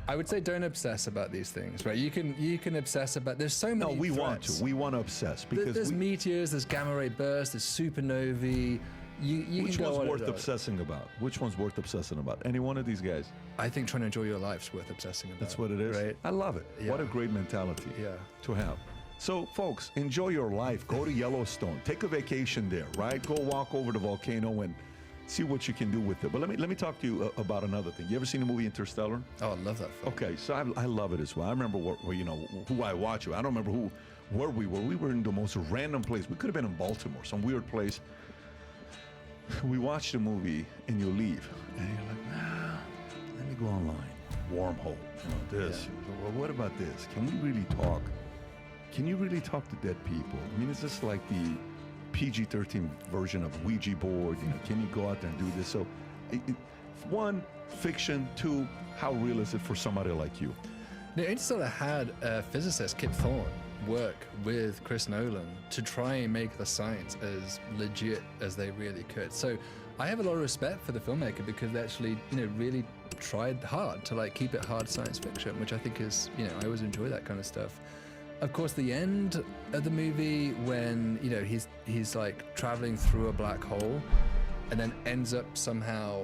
I would say don't obsess about these things, right? You can obsess about. There's so many. No, we want threats. to. We want to obsess because There's meteors, there's gamma ray bursts, there's supernovae. You which can go one's on worth and on. obsessing about? Which one's worth obsessing about? Any one of these guys? I think trying to enjoy your life's worth obsessing about. That's what it is. Right? I love it. What a Yeah. great mentality Yeah. to have. So, folks, enjoy your life. Go to Yellowstone. Take a vacation there, right? Go walk over the volcano and see what you can do with it. But let me talk to you about another thing. You ever seen the movie Interstellar? Oh, I love that film. Okay, so I love it as well. I remember who I watched it. I don't remember where we were. We were in the most random place. We could have been in Baltimore, some weird place. We watched the movie and you leave, and you're like, nah, let me go online. Wormhole, this. Well, what about this? Can we really talk? Can you really talk to dead people? I mean, is this like the PG-13 version of Ouija board? Can you go out there and do this? So, one, fiction. Two, how real is it for somebody like you? Now, Interstellar had a physicist, Kip Thorne, work with Chris Nolan to try and make the science as legit as they really could. So I have a lot of respect for the filmmaker because they actually, really tried hard to keep it hard science fiction, which I think is, I always enjoy that kind of stuff. Of course, the end of the movie when, he's like traveling through a black hole and then ends up somehow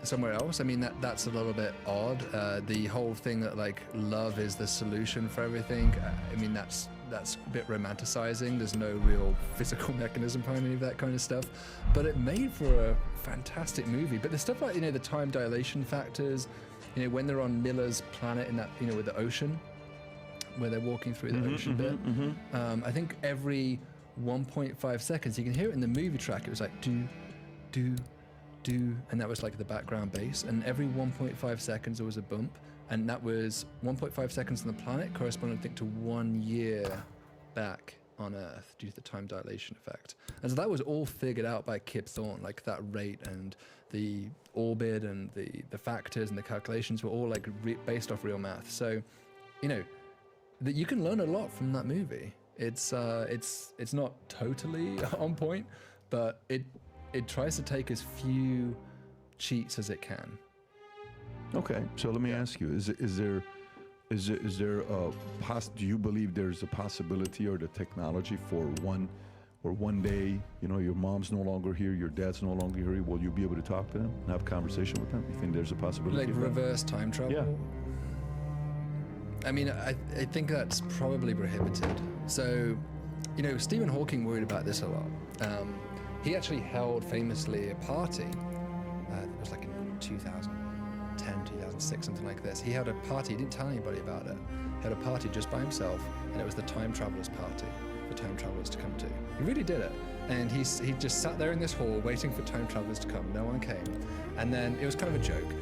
somewhere else. I mean, that's a little bit odd. The whole thing that love is the solution for everything. I mean, that's a bit romanticizing. There's no real physical mechanism behind any of that kind of stuff. But it made for a fantastic movie. But the stuff like, the time dilation factors, when they're on Miller's planet in that, with the ocean, where they're walking through the ocean bit. I think every 1.5 seconds, you can hear it in the movie track. It was like do, and that was like the background bass. And every 1.5 seconds there was a bump, and that was 1.5 seconds on the planet corresponding, I think, to 1 year back on Earth due to the time dilation effect. And so that was all figured out by Kip Thorne, like that rate and the orbit and the factors and the calculations were all based off real math. So, that you can learn a lot from that movie. It's not totally on point, but it tries to take as few cheats as it can. Okay, so let me ask you: is there do you believe there's a possibility or the technology for one day, your mom's no longer here, your dad's no longer here, will you be able to talk to them and have a conversation with them? You think there's a possibility? Like of that? reverse time travel? Yeah. I mean, I think that's probably prohibited. So, Stephen Hawking worried about this a lot. He actually held famously a party, it was like in 2000, 2010, 2006, something like this. He had a party, he didn't tell anybody about it. He had a party just by himself, and it was the Time Travelers Party for time travelers to come to. He really did it. And he just sat there in this hall waiting for time travelers to come. No one came. And then it was kind of a joke.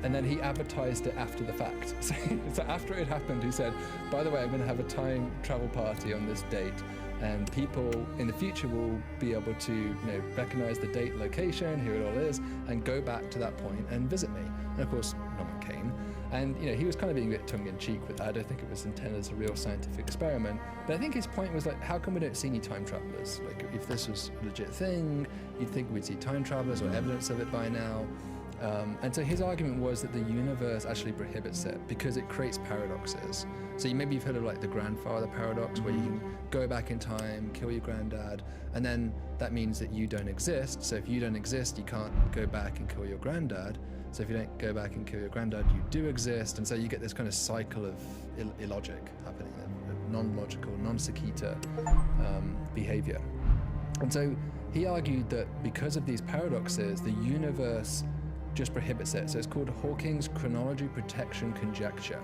And then he advertised it after the fact. So after it happened, he said, by the way, I'm going to have a time travel party on this date, and people in the future will be able to recognize the date, location, who it all is, and go back to that point and visit me. And of course, no one came. And he was kind of being a bit tongue-in-cheek with that. I don't think it was intended as a real scientific experiment. But I think his point was like, how come we don't see any time travelers? Like, if this was a legit thing, you'd think we'd see time travelers or evidence of it by now. And so his argument was that the universe actually prohibits it because it creates paradoxes. So maybe you've heard of like the grandfather paradox, where you can go back in time, kill your granddad, and then that means that you don't exist. So if you don't exist, you can't go back and kill your granddad. So if you don't go back and kill your granddad, you do exist. And so you get this kind of cycle of illogic happening, of non-logical, non-sequitur behavior. And so he argued that because of these paradoxes, the universe just prohibits it. So it's called Hawking's chronology protection conjecture.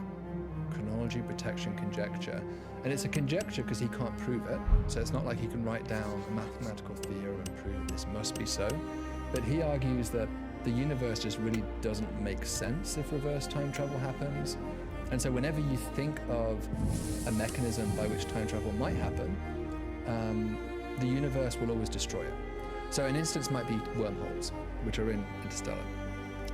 Chronology protection conjecture. And it's a conjecture because he can't prove it. So it's not like he can write down a mathematical theorem and prove that this must be so. But he argues that the universe just really doesn't make sense if reverse time travel happens. And so whenever you think of a mechanism by which time travel might happen, the universe will always destroy it. So an instance might be wormholes, which are in Interstellar.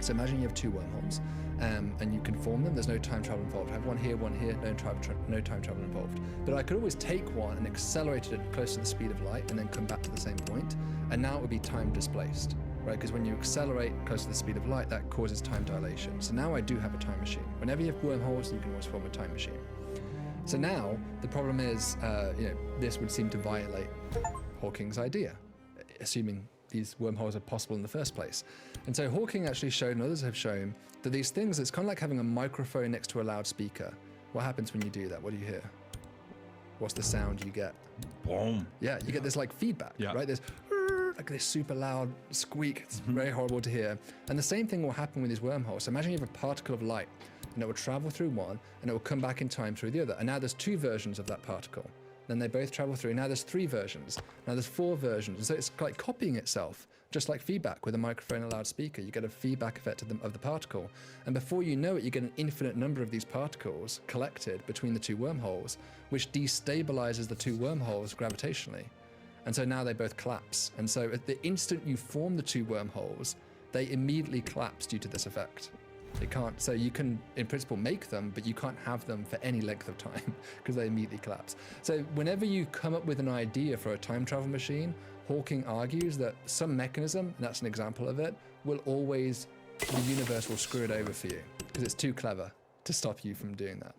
So imagine you have two wormholes, and you can form them. There's no time travel involved. I have one here, no time travel involved. But I could always take one and accelerate it close to the speed of light and then come back to the same point, and now it would be time displaced, right? Because when you accelerate close to the speed of light, that causes time dilation. So now I do have a time machine. Whenever you have wormholes, you can always form a time machine. So now the problem is, this would seem to violate Hawking's idea, assuming these wormholes are possible in the first place. And so Hawking actually showed, and others have shown, that these things, it's kind of like having a microphone next to a loudspeaker. What happens when you do that? What do you hear? What's the sound you get? Boom. Yeah, you get this like feedback, right? There's like this super loud squeak. It's very horrible to hear. And the same thing will happen with these wormholes. So imagine you have a particle of light, and it will travel through one, and it will come back in time through the other. And now there's two versions of that particle. Then they both travel through. Now there's three versions. Now there's four versions. And so it's like copying itself, just like feedback with a microphone and a loudspeaker. You get a feedback effect of the particle. And before you know it, you get an infinite number of these particles collected between the two wormholes, which destabilizes the two wormholes gravitationally. And so now they both collapse. And so at the instant you form the two wormholes, they immediately collapse due to this effect. It can't, so you can, in principle, make them, but you can't have them for any length of time because they immediately collapse. So whenever you come up with an idea for a time travel machine, Hawking argues that some mechanism, and that's an example of it, will always, the universe will screw it over for you because it's too clever to stop you from doing that.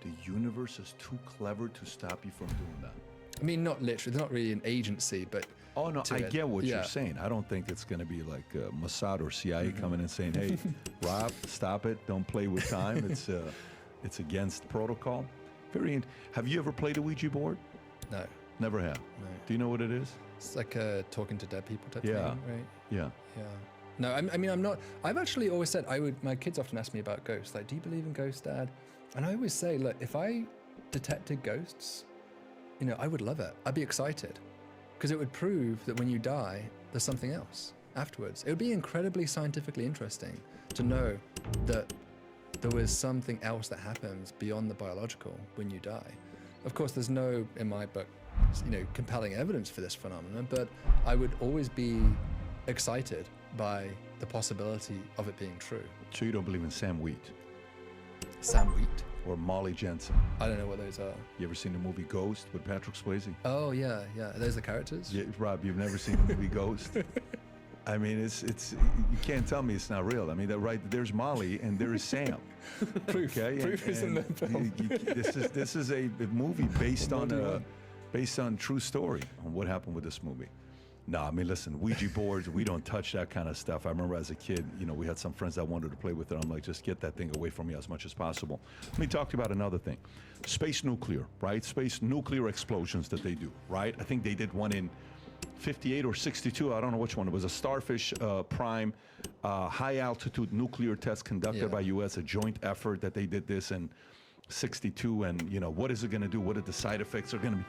The universe is too clever to stop you from doing that. I mean, not literally, there's not really an agency, but oh no, I get what yeah. you're saying. I don't think it's going to be like Mossad or CIA coming and saying, "Hey, Rob, stop it! Don't play with time. It's against protocol." Have you ever played a Ouija board? No. Never have. No. Do you know what it is? It's like talking to dead people type Yeah. thing, right? Yeah. Yeah. No, I mean, I'm not. I've actually always said my kids often ask me about ghosts. Like, do you believe in ghosts, Dad? And I always say, look, if I detected ghosts, I would love it. I'd be excited. Because it would prove that when you die, there's something else afterwards. It would be incredibly scientifically interesting to know that there was something else that happens beyond the biological when you die. Of course, there's no, in my book, compelling evidence for this phenomenon, but I would always be excited by the possibility of it being true. So you don't believe in Sam Wheat Sam Wheat? or Molly Jensen? I don't know what those are. You ever seen the movie Ghost with Patrick Swayze? Oh, yeah. Are those the characters? Yeah, Rob, you've never seen the movie Ghost? I mean, it's you can't tell me it's not real. I mean, there's Molly and there is Sam. Proof. Okay, Proof is in the film. This is a movie based on true story on what happened with this movie. No, I mean, listen, Ouija boards, we don't touch that kind of stuff. I remember as a kid, we had some friends that wanted to play with it. I'm like, just get that thing away from me as much as possible. Let me talk to you about another thing. Space nuclear, right? Space nuclear explosions that they do, right? I think they did one in 58 or 62, I don't know which one. It was a Starfish Prime high altitude nuclear test conducted by U.S., a joint effort that they did this in 62. And, you know, what is it going to do? What are the side effects are going to be?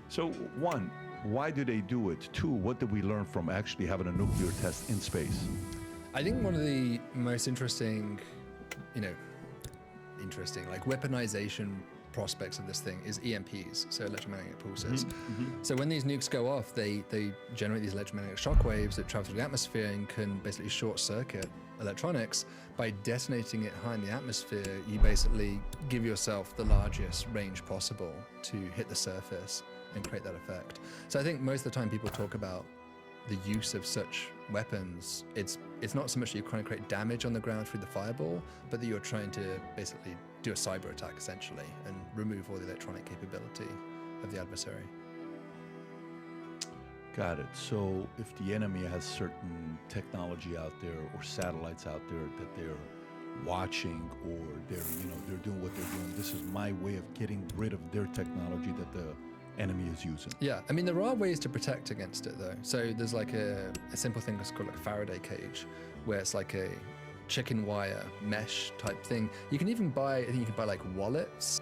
So, one, why do they do it? Two, what did we learn from actually having a nuclear test in space? I think one of the most interesting, like weaponization prospects of this thing is EMPs, so electromagnetic pulses. So when these nukes go off, they generate these electromagnetic shock waves that travel through the atmosphere and can basically short circuit electronics. By detonating it high in the atmosphere, you basically give yourself the largest range possible to hit the surface and create that effect. So I think most of the time people talk about the use of such weapons, it's not so much that you're trying to create damage on the ground through the fireball, but that you're trying to basically do a cyber attack essentially and remove all the electronic capability of the adversary. Got it. So if the enemy has certain technology out there or satellites out there that they're watching, or they're doing what they're doing, this is my way of getting rid of their technology that the enemy is using. Yeah, I mean, there are ways to protect against it though. So there's like a simple thing that's called like a Faraday cage, where it's like a chicken wire mesh type thing. You can even buy, I think you can buy like wallets